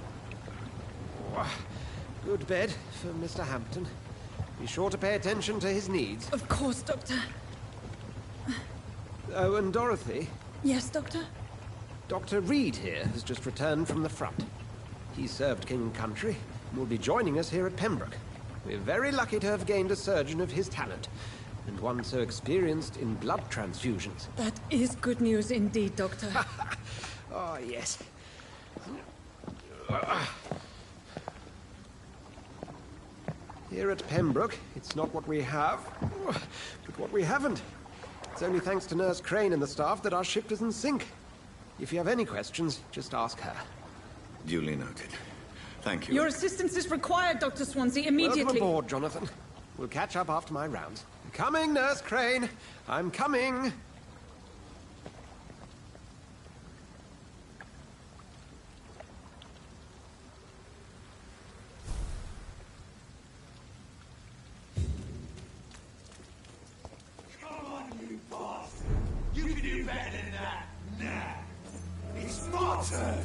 good bed for Mr. Hampton. Be sure to pay attention to his needs. Of course, Doctor. Oh, and Dorothy? Yes, Doctor? Dr. Reed here has just returned from the front. He served King and Country and will be joining us here at Pembroke. We're very lucky to have gained a surgeon of his talent, and one so experienced in blood transfusions. That is good news indeed, Doctor. Oh, yes. Here at Pembroke, it's not what we have, but what we haven't. It's only thanks to Nurse Crane and the staff that our ship doesn't sink. If you have any questions, just ask her. Duly noted. Thank you. Your assistance is required, Dr. Swansea, immediately. Welcome aboard, Jonathan. We'll catch up after my rounds. I'm coming, Nurse Crane. I'm coming. Come on, you bastard! You can do better than that! Nah! It's my turn!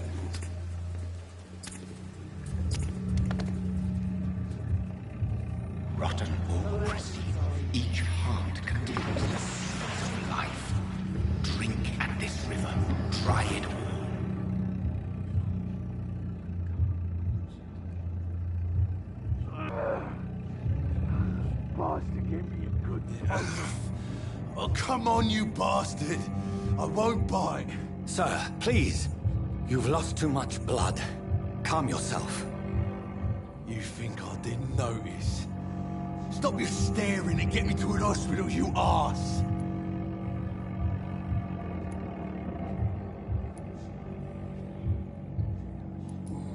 Rotten or pristine, each heart contains the seeds of life. Drink at this river, try it all. Bastard, give me a good time. Oh, come on, you bastard! I won't bite. Sir, please. You've lost too much blood. Calm yourself. You think I didn't notice? Stop your staring and get me to an hospital, you arse!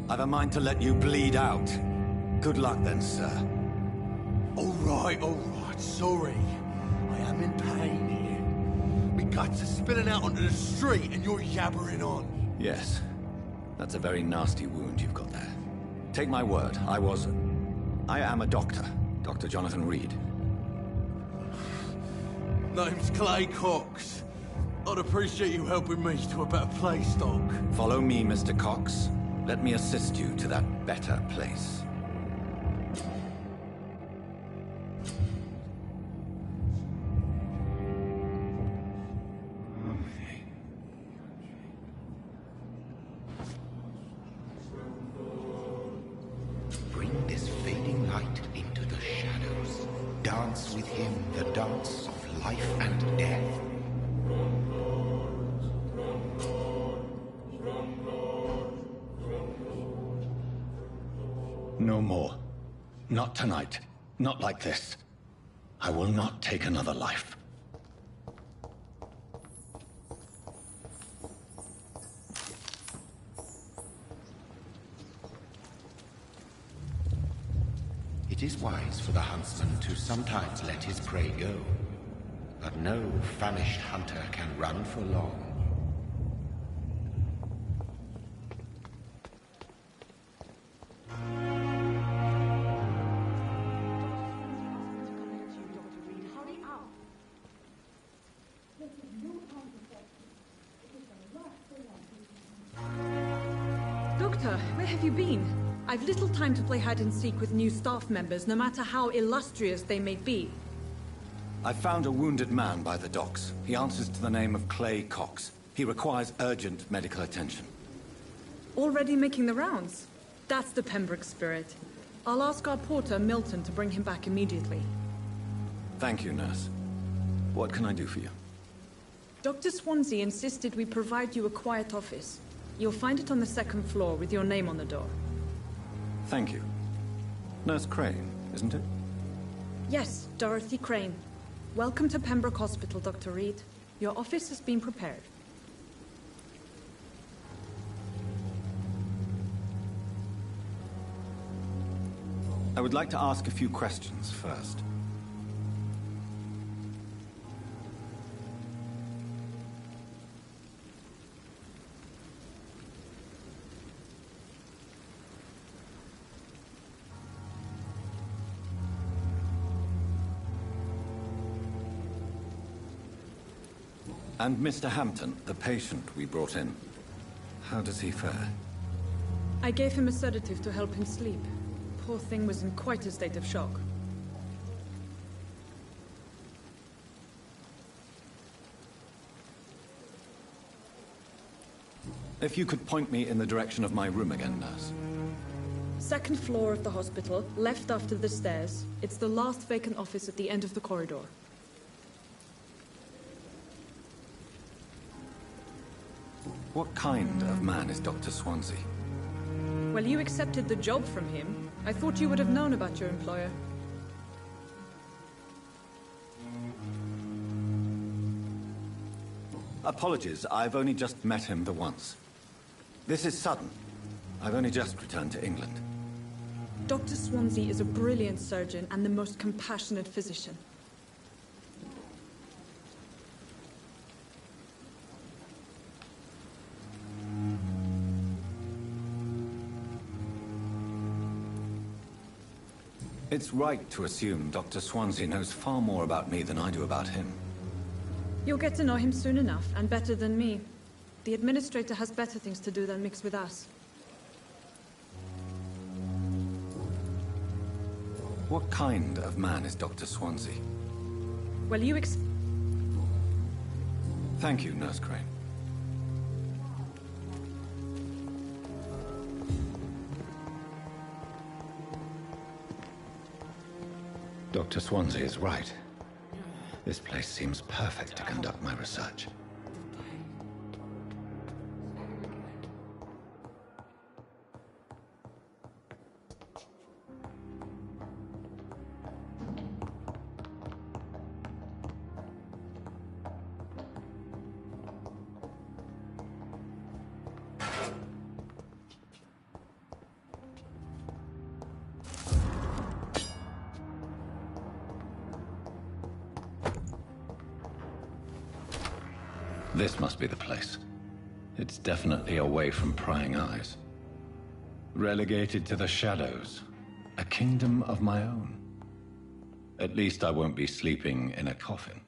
I've a mind to let you bleed out. Good luck then, sir. All right, sorry. I am in pain here. My guts are spilling out onto the street and you're yabbering on. Yes. That's a very nasty wound you've got there. Take my word, I am a doctor. Dr. Jonathan Reed. Name's Clay Cox. I'd appreciate you helping me to a better place, Doc. Follow me, Mr. Cox. Let me assist you to that better place. Bring this fading light into the shadows. Dance with him the dance of life and death. No more. Not tonight. Not like this. I will not take another life. It is wise for the huntsman to sometimes let his prey go. But no famished hunter can run for long. Doctor, where have you been? I've little time to play hide-and-seek with new staff members, no matter how illustrious they may be. I found a wounded man by the docks. He answers to the name of Clay Cox. He requires urgent medical attention. Already making the rounds? That's the Pembroke spirit. I'll ask our porter, Milton, to bring him back immediately. Thank you, nurse. What can I do for you? Dr. Swansea insisted we provide you a quiet office. You'll find it on the second floor with your name on the door. Thank you. Nurse Crane, isn't it? Yes, Dorothy Crane. Welcome to Pembroke Hospital, Dr. Reed. Your office has been prepared. I would like to ask a few questions first. And Mr. Hampton, the patient we brought in, how does he fare? I gave him a sedative to help him sleep. Poor thing was in quite a state of shock. If you could point me in the direction of my room again, nurse. Second floor of the hospital, left after the stairs. It's the last vacant office at the end of the corridor. What kind of man is Dr. Swansea? Well, you accepted the job from him. I thought you would have known about your employer. Apologies, I've only just met him the once. This is sudden. I've only just returned to England. Dr. Swansea is a brilliant surgeon and the most compassionate physician. It's right to assume Dr. Swansea knows far more about me than I do about him. You'll get to know him soon enough, and better than me. The administrator has better things to do than mix with us. What kind of man is Dr. Swansea? Well, Thank you, Nurse Crane. Dr. Swansea is right. This place seems perfect to conduct my research. This must be the place. It's definitely away from prying eyes. Relegated to the shadows. A kingdom of my own. At least I won't be sleeping in a coffin.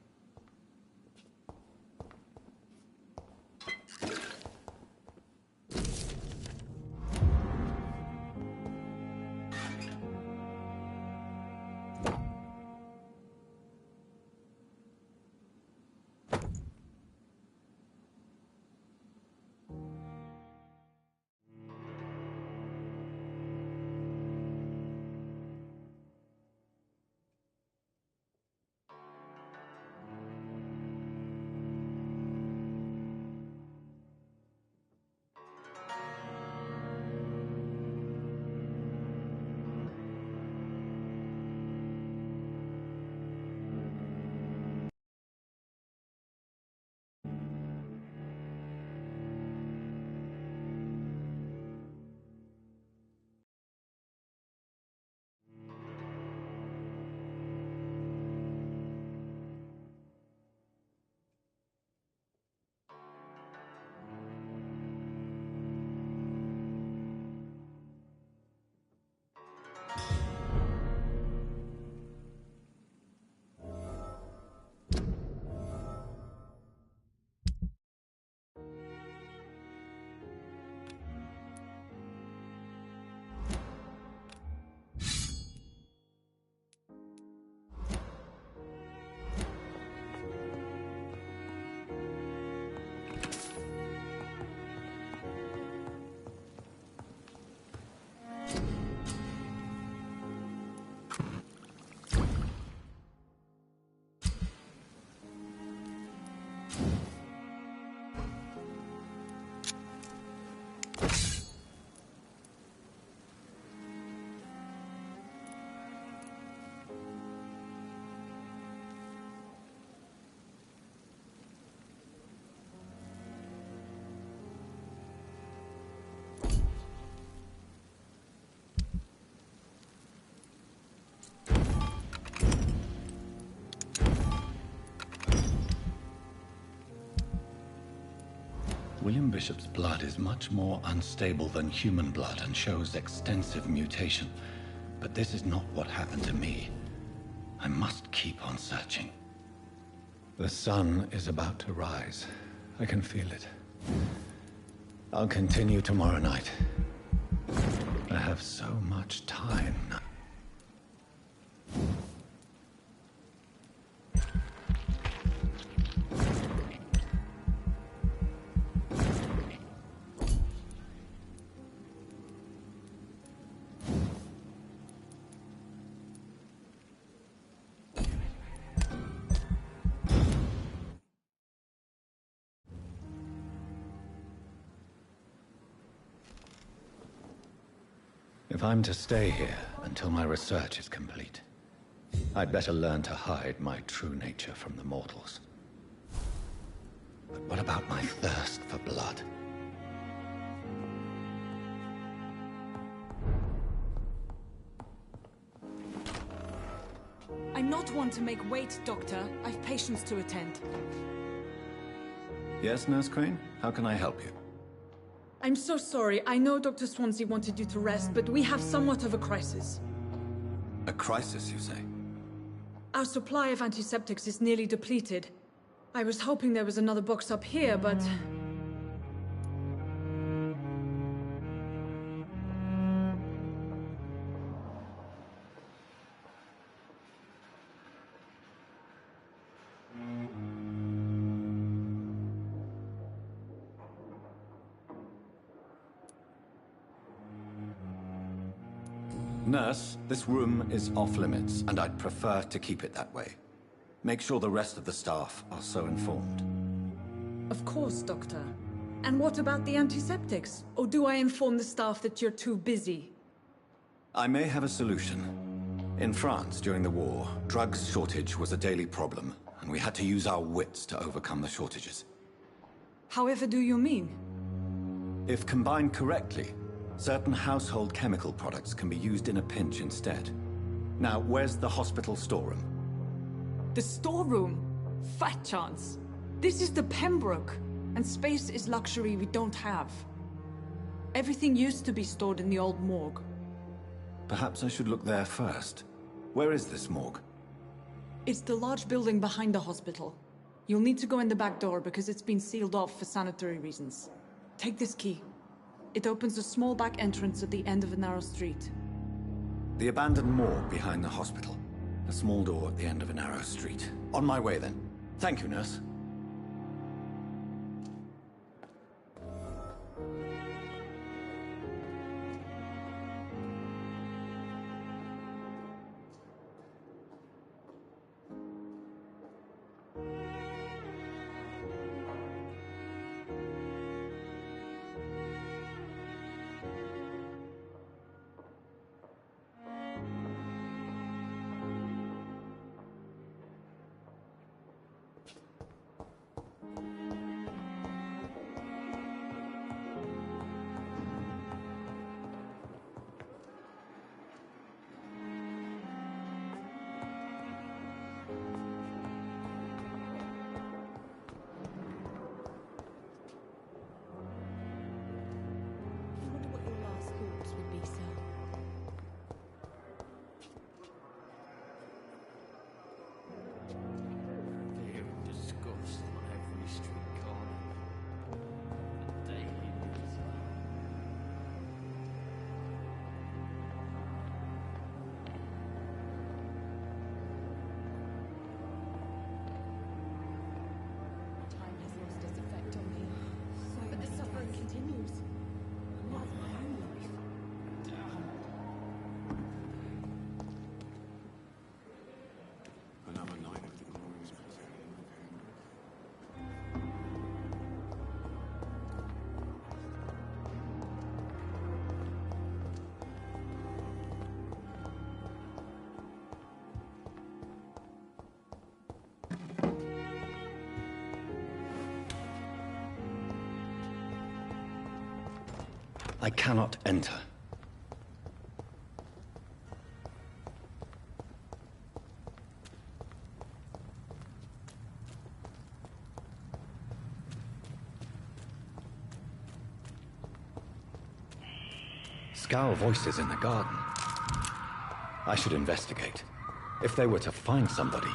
William Bishop's blood is much more unstable than human blood and shows extensive mutation. But this is not what happened to me. I must keep on searching. The sun is about to rise. I can feel it. I'll continue tomorrow night. I have so much time now. If I'm to stay here until my research is complete, I'd better learn to hide my true nature from the mortals. But what about my thirst for blood? I'm not one to make wait, Doctor. I've patients to attend. Yes, Nurse Crane? How can I help you? I'm so sorry. I know Dr. Swansea wanted you to rest, but we have somewhat of a crisis. A crisis, you say? Our supply of antiseptics is nearly depleted. I was hoping there was another box up here, but... Nurse, this room is off-limits, and I'd prefer to keep it that way. Make sure the rest of the staff are so informed. Of course, Doctor. And what about the antiseptics? Or do I inform the staff that you're too busy? I may have a solution. In France, during the war, drugs shortage was a daily problem, and we had to use our wits to overcome the shortages. However do you mean? If combined correctly, certain household chemical products can be used in a pinch instead. Now, where's the hospital storeroom? The storeroom? Fat chance. This is the Pembroke, and space is luxury we don't have. Everything used to be stored in the old morgue. Perhaps I should look there first. Where is this morgue? It's the large building behind the hospital. You'll need to go in the back door because it's been sealed off for sanitary reasons. Take this key. It opens a small back entrance at the end of a narrow street. The abandoned morgue behind the hospital. A small door at the end of a narrow street. On my way, then. Thank you, nurse. I cannot enter. Scour voices in the garden. I should investigate. If they were to find somebody...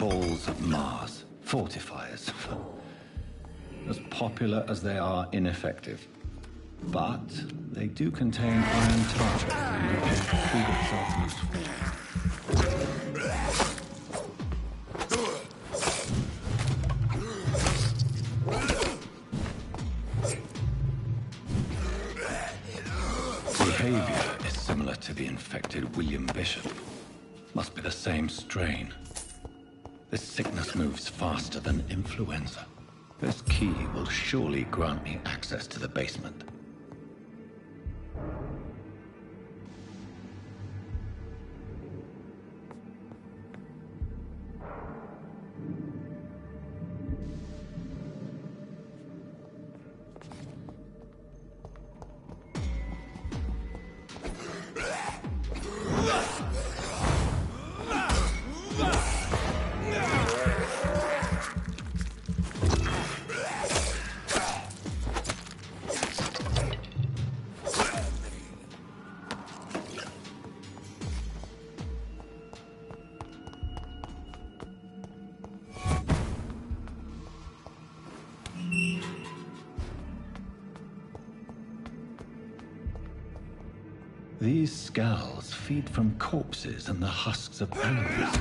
balls of Mars, fortifiers. As popular as they are ineffective. But they do contain iron tartrate that can prove itself useful. Behavior is similar to the infected William Bishop. Must be the same strain. This sickness moves faster than influenza. This key will surely grant me access to the basement. These scowls feed from corpses and the husks of animals.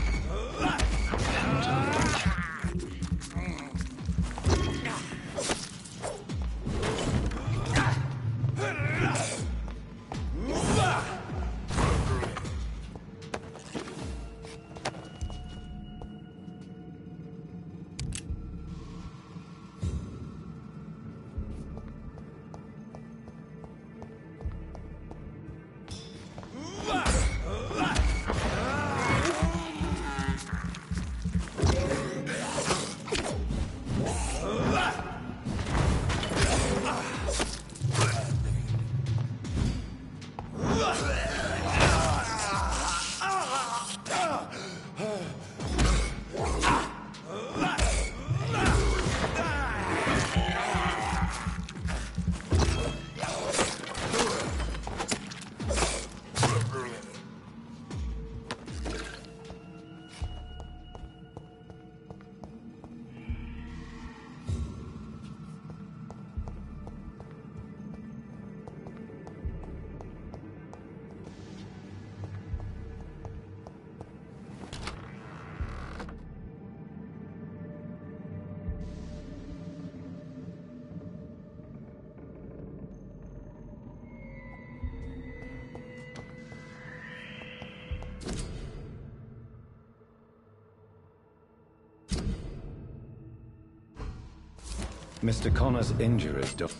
Mr. Connor's injuries don't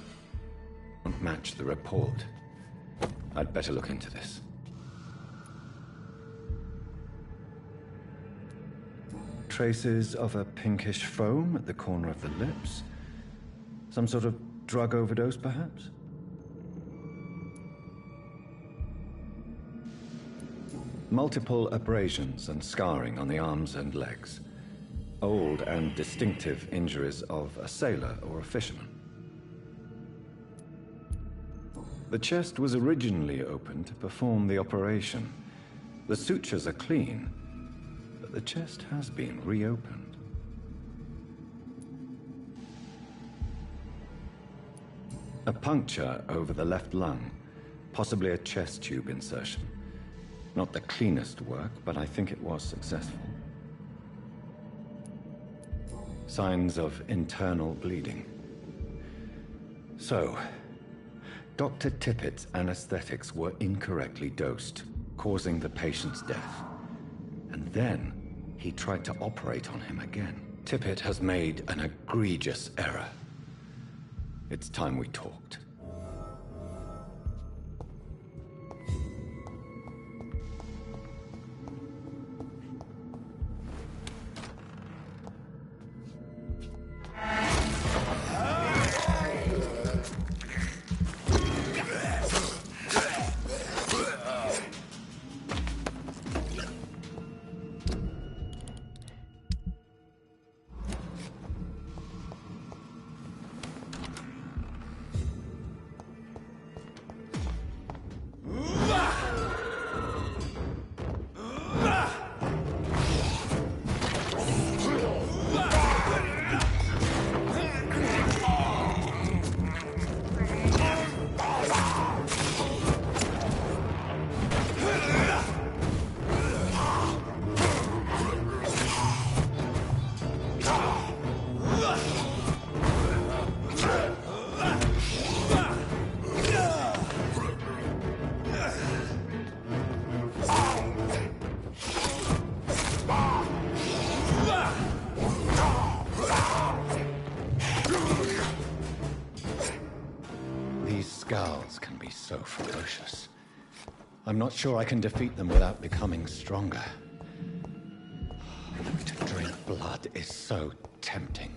match the report. I'd better look into this. Traces of a pinkish foam at the corner of the lips. Some sort of drug overdose, perhaps? Multiple abrasions and scarring on the arms and legs. Old and distinctive injuries of a sailor or a fisherman. The chest was originally opened to perform the operation. The sutures are clean, but the chest has been reopened. A puncture over the left lung, possibly a chest tube insertion. Not the cleanest work, but I think it was successful. Signs of internal bleeding. So, Dr. Tippett's anesthetics were incorrectly dosed, causing the patient's death. And then, he tried to operate on him again. Tippett has made an egregious error. It's time we talked. These scowls can be so ferocious. I'm not sure I can defeat them without becoming stronger. To drink blood is so tempting.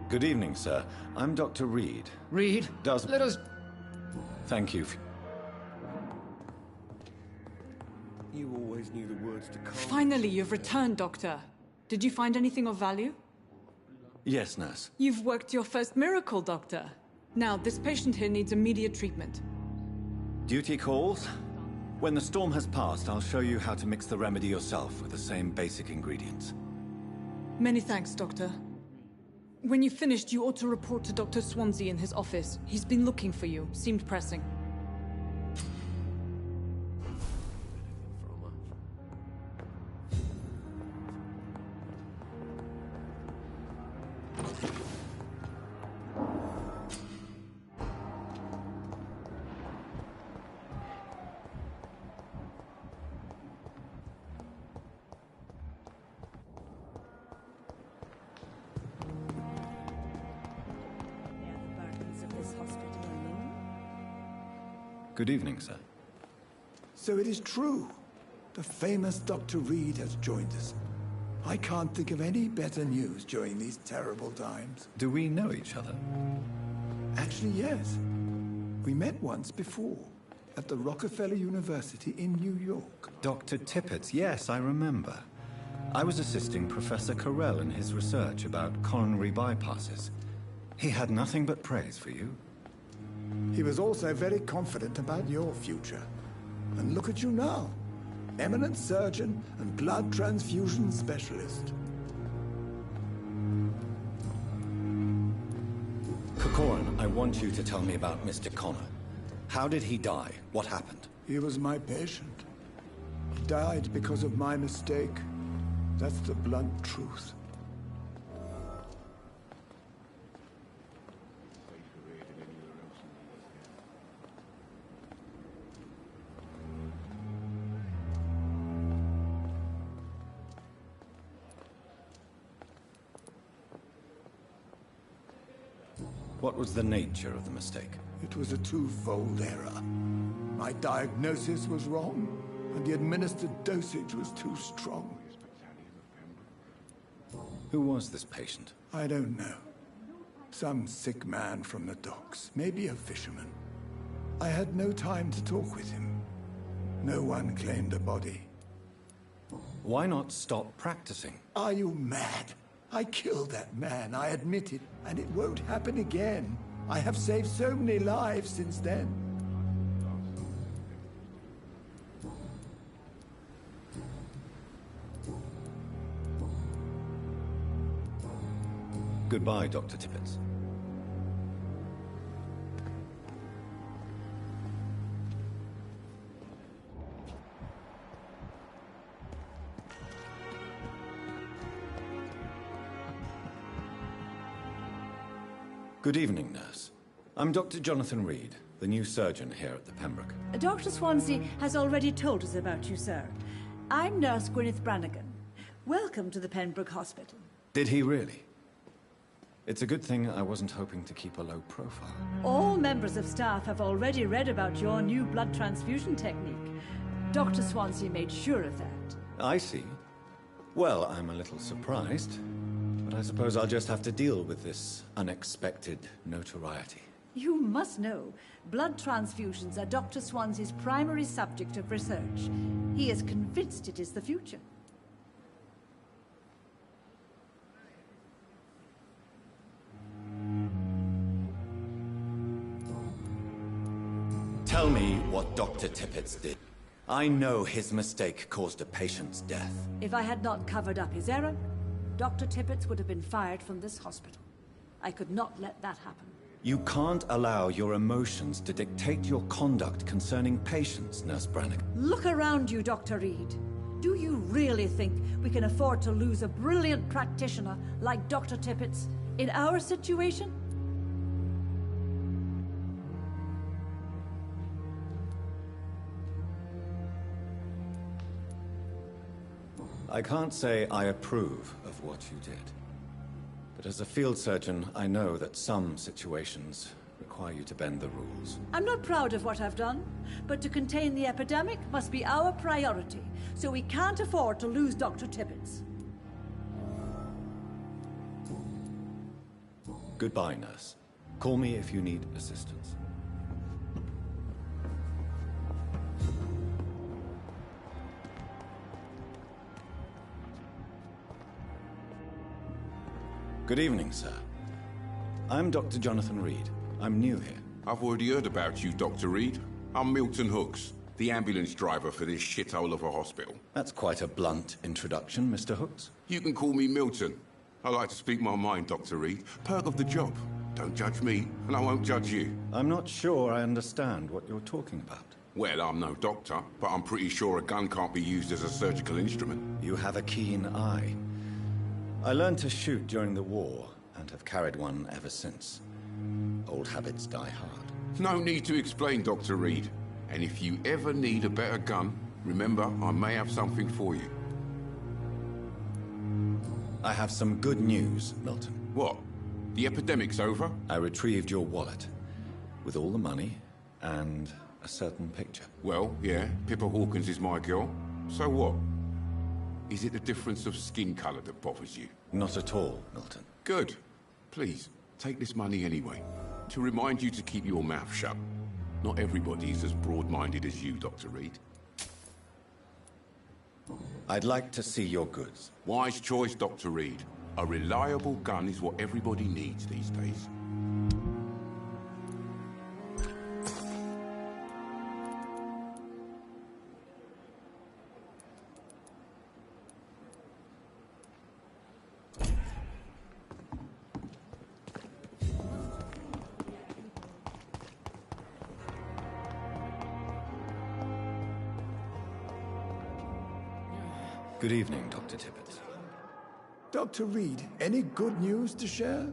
Good evening, sir. I'm Dr. Reed. Reed, let us... Thank you. You always knew the words to calm. Finally, you've returned, Doctor. Did you find anything of value? Yes, nurse. You've worked your first miracle, Doctor. Now, this patient here needs immediate treatment. Duty calls. When the storm has passed, I'll show you how to mix the remedy yourself with the same basic ingredients. Many thanks, Doctor. When you've finished, you ought to report to Dr. Swansea in his office. He's been looking for you. Seemed pressing. Good evening, sir. So it is true. The famous Dr. Reed has joined us. I can't think of any better news during these terrible times. Do we know each other? Actually, yes. We met once before, at the Rockefeller University in New York. Dr. Tippett, yes, I remember. I was assisting Professor Cruella in his research about coronary bypasses. He had nothing but praise for you. He was also very confident about your future. And look at you now. Eminent surgeon and blood transfusion specialist. Corcoran, I want you to tell me about Mr. Connor. How did he die? What happened? He was my patient. He died because of my mistake. That's the blunt truth. What was the nature of the mistake? It was a twofold error. My diagnosis was wrong, and the administered dosage was too strong. Who was this patient? I don't know. Some sick man from the docks, maybe a fisherman. I had no time to talk with him. No one claimed a body. Why not stop practicing? Are you mad? I killed that man, I admit it, and it won't happen again. I have saved so many lives since then. Goodbye, Dr. Tippett. Good evening, nurse. I'm Dr. Jonathan Reed, the new surgeon here at the Pembroke. Dr. Swansea has already told us about you, sir. I'm Nurse Gwyneth Brannigan. Welcome to the Pembroke Hospital. Did he really? It's a good thing I wasn't hoping to keep a low profile. All members of staff have already read about your new blood transfusion technique. Dr. Swansea made sure of that. I see. Well, I'm a little surprised, but I suppose I'll just have to deal with this unexpected notoriety. You must know, blood transfusions are Dr. Swansea's primary subject of research. He is convinced it is the future. Tell me what Dr. Tippett did. I know his mistake caused a patient's death. If I had not covered up his error, Dr. Tippett would have been fired from this hospital. I could not let that happen. You can't allow your emotions to dictate your conduct concerning patients, Nurse Brannigan. Look around you, Dr. Reed. Do you really think we can afford to lose a brilliant practitioner like Dr. Tippett in our situation? I can't say I approve of what you did. But as a field surgeon, I know that some situations require you to bend the rules. I'm not proud of what I've done, but to contain the epidemic must be our priority, so we can't afford to lose Dr. Tippett. Goodbye, nurse. Call me if you need assistance. Good evening, sir. I'm Dr. Jonathan Reed. I'm new here. I've already heard about you, Dr. Reed. I'm Milton Hooks, the ambulance driver for this shithole of a hospital. That's quite a blunt introduction, Mr. Hooks. You can call me Milton. I like to speak my mind, Dr. Reed. Perk of the job. Don't judge me, and I won't judge you. I'm not sure I understand what you're talking about. Well, I'm no doctor, but I'm pretty sure a gun can't be used as a surgical instrument. You have a keen eye. I learned to shoot during the war, and have carried one ever since. Old habits die hard. No need to explain, Dr. Reed. And if you ever need a better gun, remember, I may have something for you. I have some good news, Milton. What? The epidemic's over? I retrieved your wallet, with all the money, and a certain picture. Well, yeah, Pippa Hawkins is my girl. So what? Is it the difference of skin color that bothers you? Not at all, Milton. Good. Please, take this money anyway. To remind you to keep your mouth shut. Not everybody's as broad-minded as you, Dr. Reed. I'd like to see your goods. Wise choice, Dr. Reed. A reliable gun is what everybody needs these days. Good evening, Dr. Tippett. Dr. Reed, any good news to share?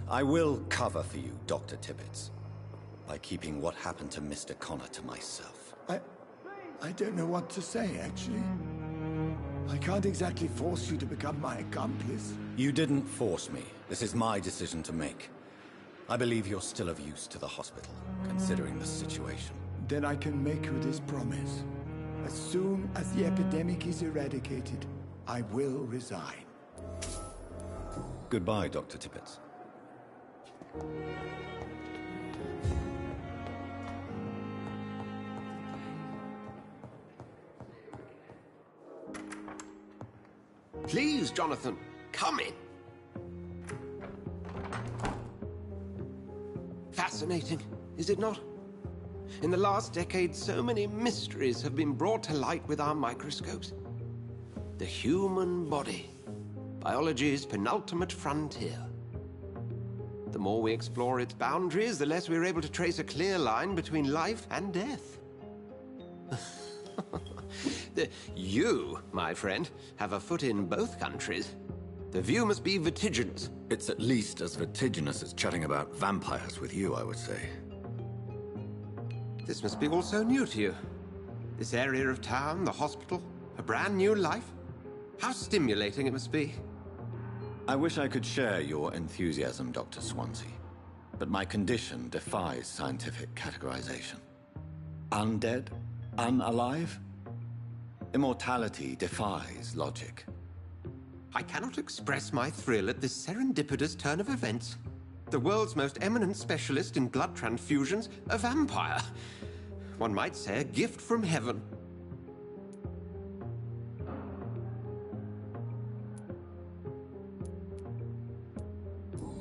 I will cover for you, Dr. Tippett, by keeping what happened to Mr. Connor to myself. I don't know what to say, actually. I can't exactly force you to become my accomplice. You didn't force me. This is my decision to make. I believe you're still of use to the hospital, considering the situation. Then I can make you this promise. As soon as the epidemic is eradicated, I will resign. Goodbye, Dr. Tippett. Please, Jonathan, come in. Fascinating, is it not? In the last decade, so many mysteries have been brought to light with our microscopes. The human body, biology's penultimate frontier. The more we explore its boundaries, the less we're able to trace a clear line between life and death. You, my friend, have a foot in both countries. The view must be vertiginous. It's at least as vertiginous as chatting about vampires with you, I would say. This must be all so new to you. This area of town, the hospital, a brand new life. How stimulating it must be. I wish I could share your enthusiasm, Dr. Swansea, but my condition defies scientific categorization. Undead? Unalive? Immortality defies logic. I cannot express my thrill at this serendipitous turn of events. The world's most eminent specialist in blood transfusions, a vampire. One might say a gift from heaven.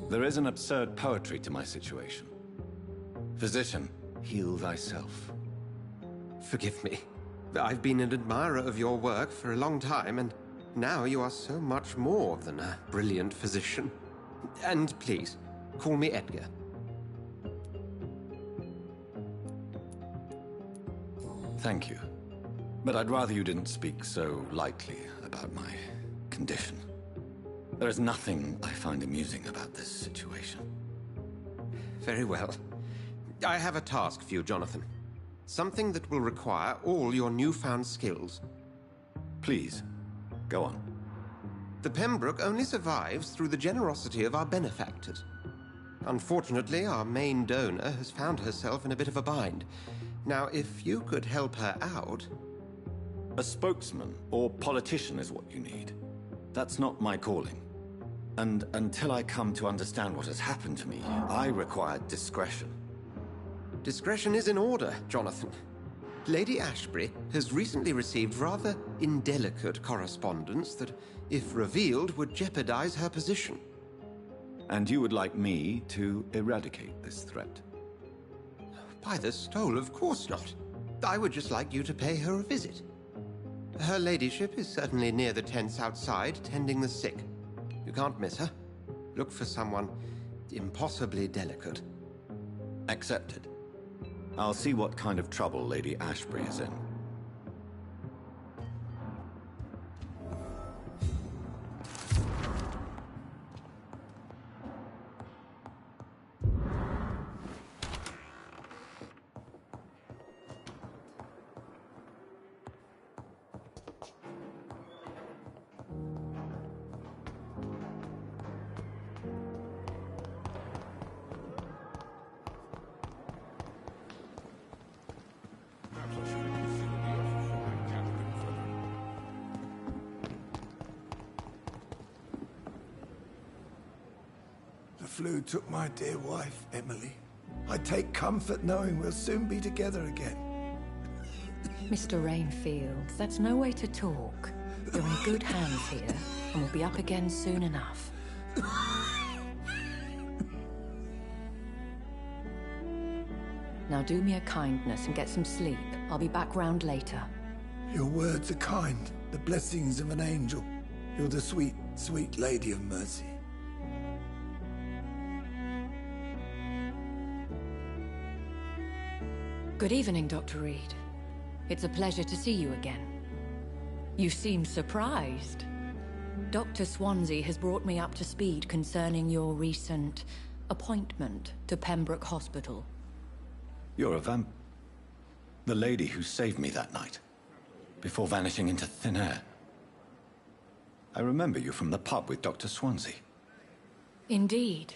There is an absurd poetry to my situation. Physician, heal thyself. Forgive me. I've been an admirer of your work for a long time, and now you are so much more than a brilliant physician. And please, call me Edgar. Thank you. But I'd rather you didn't speak so lightly about my condition. There is nothing I find amusing about this situation. Very well. I have a task for you, Jonathan. Something that will require all your newfound skills. Please, go on. The Pembroke only survives through the generosity of our benefactors. Unfortunately, our main donor has found herself in a bit of a bind. Now, if you could help her out... A spokesman or politician is what you need. That's not my calling. And until I come to understand what has happened to me, I require discretion. Discretion is in order, Jonathan. Lady Ashbury has recently received rather indelicate correspondence that, if revealed, would jeopardize her position. And you would like me to eradicate this threat? By the stole, of course not. I would just like you to pay her a visit. Her ladyship is certainly near the tents outside, tending the sick. You can't miss her. Look for someone impossibly delicate. Accepted. I'll see what kind of trouble Lady Ashbury is in. The flu took my dear wife, Emily. I take comfort knowing we'll soon be together again. Mr. Rainfield, that's no way to talk. You're in good hands here, and we'll be up again soon enough. Now do me a kindness and get some sleep. I'll be back round later. Your words are kind, the blessings of an angel. You're the sweet, sweet Lady of Mercy. Good evening, Dr. Reed. It's a pleasure to see you again. You seem surprised. Dr. Swansea has brought me up to speed concerning your recent appointment to Pembroke Hospital. You're a the lady who saved me that night, before vanishing into thin air. I remember you from the pub with Dr. Swansea. Indeed.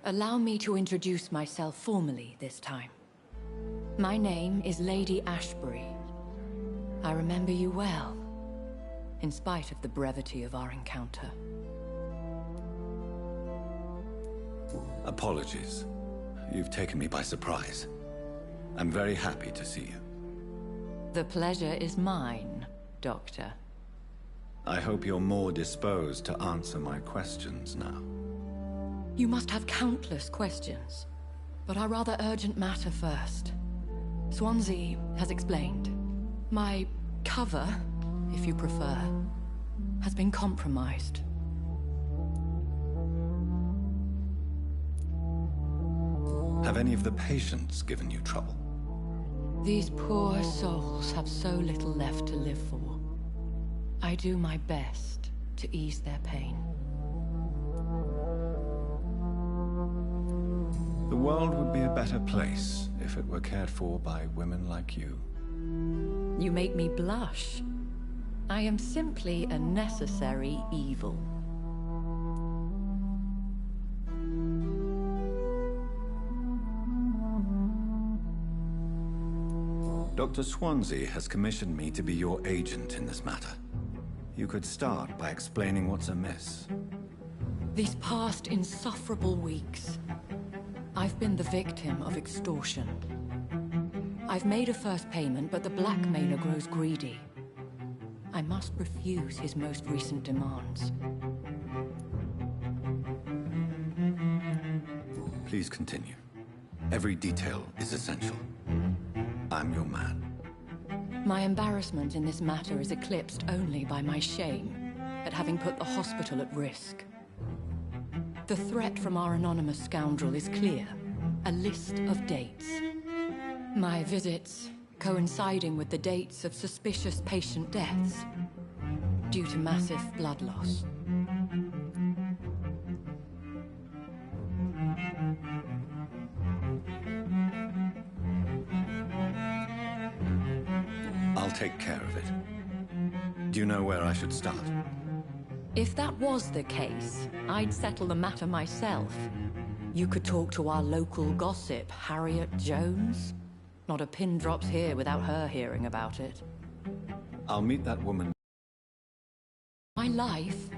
Allow me to introduce myself formally this time. My name is Lady Ashbury. I remember you well, in spite of the brevity of our encounter. Apologies. You've taken me by surprise. I'm very happy to see you. The pleasure is mine, Doctor. I hope you're more disposed to answer my questions now. You must have countless questions, but our rather urgent matter first. Swansea has explained. My cover, if you prefer, has been compromised. Have any of the patients given you trouble? These poor souls have so little left to live for. I do my best to ease their pain. The world would be a better place if it were cared for by women like you. You make me blush. I am simply a necessary evil. Dr. Swansea has commissioned me to be your agent in this matter. You could start by explaining what's amiss. These past insufferable weeks, I've been the victim of extortion. I've made a first payment, but the blackmailer grows greedy. I must refuse his most recent demands. Please continue. Every detail is essential. I'm your man. My embarrassment in this matter is eclipsed only by my shame at having put the hospital at risk. The threat from our anonymous scoundrel is clear. A list of dates. My visits coinciding with the dates of suspicious patient deaths due to massive blood loss. I'll take care of it. Do you know where I should start? If that was the case, I'd settle the matter myself. You could talk to our local gossip, Harriet Jones. Not a pin drops here without her hearing about it. I'll meet that woman. My life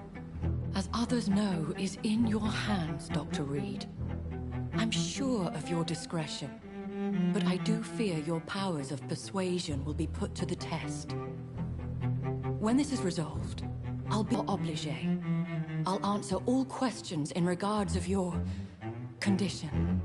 as others know, is in your hands, Dr. Reed. I'm sure of your discretion, but I do fear your powers of persuasion will be put to the test. When this is resolved, I'll be obligé. I'll answer all questions in regards of your condition.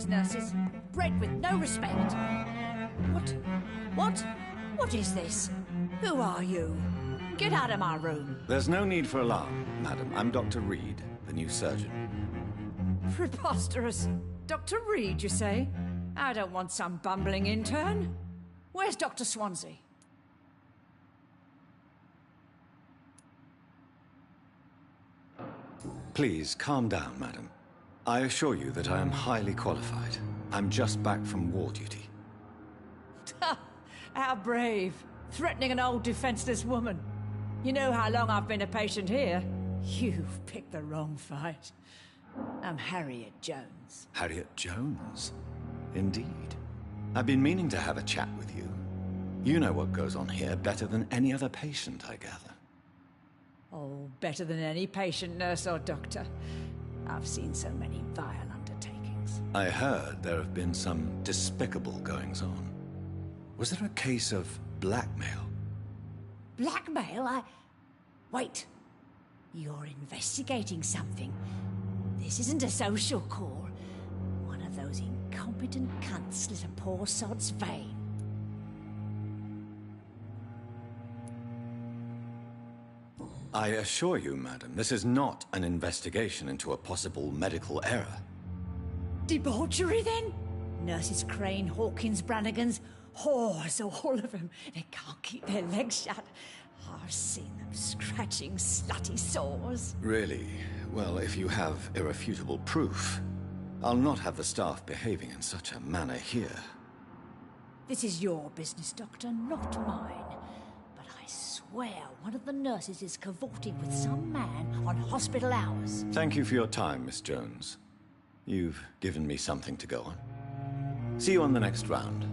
Nurses, bred with no respect. What is this? Who are you? Get out of my room. There's no need for alarm, madam. I'm Dr. Reed, the new surgeon. Preposterous. Dr. Reed, you say? I don't want some bumbling intern. Where's Dr. Swansea? Please, calm down, madam. I assure you that I am highly qualified. I'm just back from war duty. How brave. Threatening an old defenseless woman. You know how long I've been a patient here? You've picked the wrong fight. I'm Harriet Jones. Harriet Jones? Indeed. I've been meaning to have a chat with you. You know what goes on here better than any other patient, I gather. Oh, better than any patient, nurse or doctor. I've seen so many vile undertakings. I heard there have been some despicable goings-on. Was there a case of blackmail? Blackmail? Wait. You're investigating something. This isn't a social call. One of those incompetent cunts slit a poor sod's vein. I assure you, madam, this is not an investigation into a possible medical error. Debauchery, then? Nurses Crane, Hawkins, Brannigans, whores, all of them. They can't keep their legs shut. I've seen them scratching slutty sores. Really? Well, if you have irrefutable proof, I'll not have the staff behaving in such a manner here. This is your business, Doctor, not mine. But I swear one of the nurses is cavorting with some man on hospital hours. Thank you for your time, Miss Jones. You've given me something to go on. See you on the next round.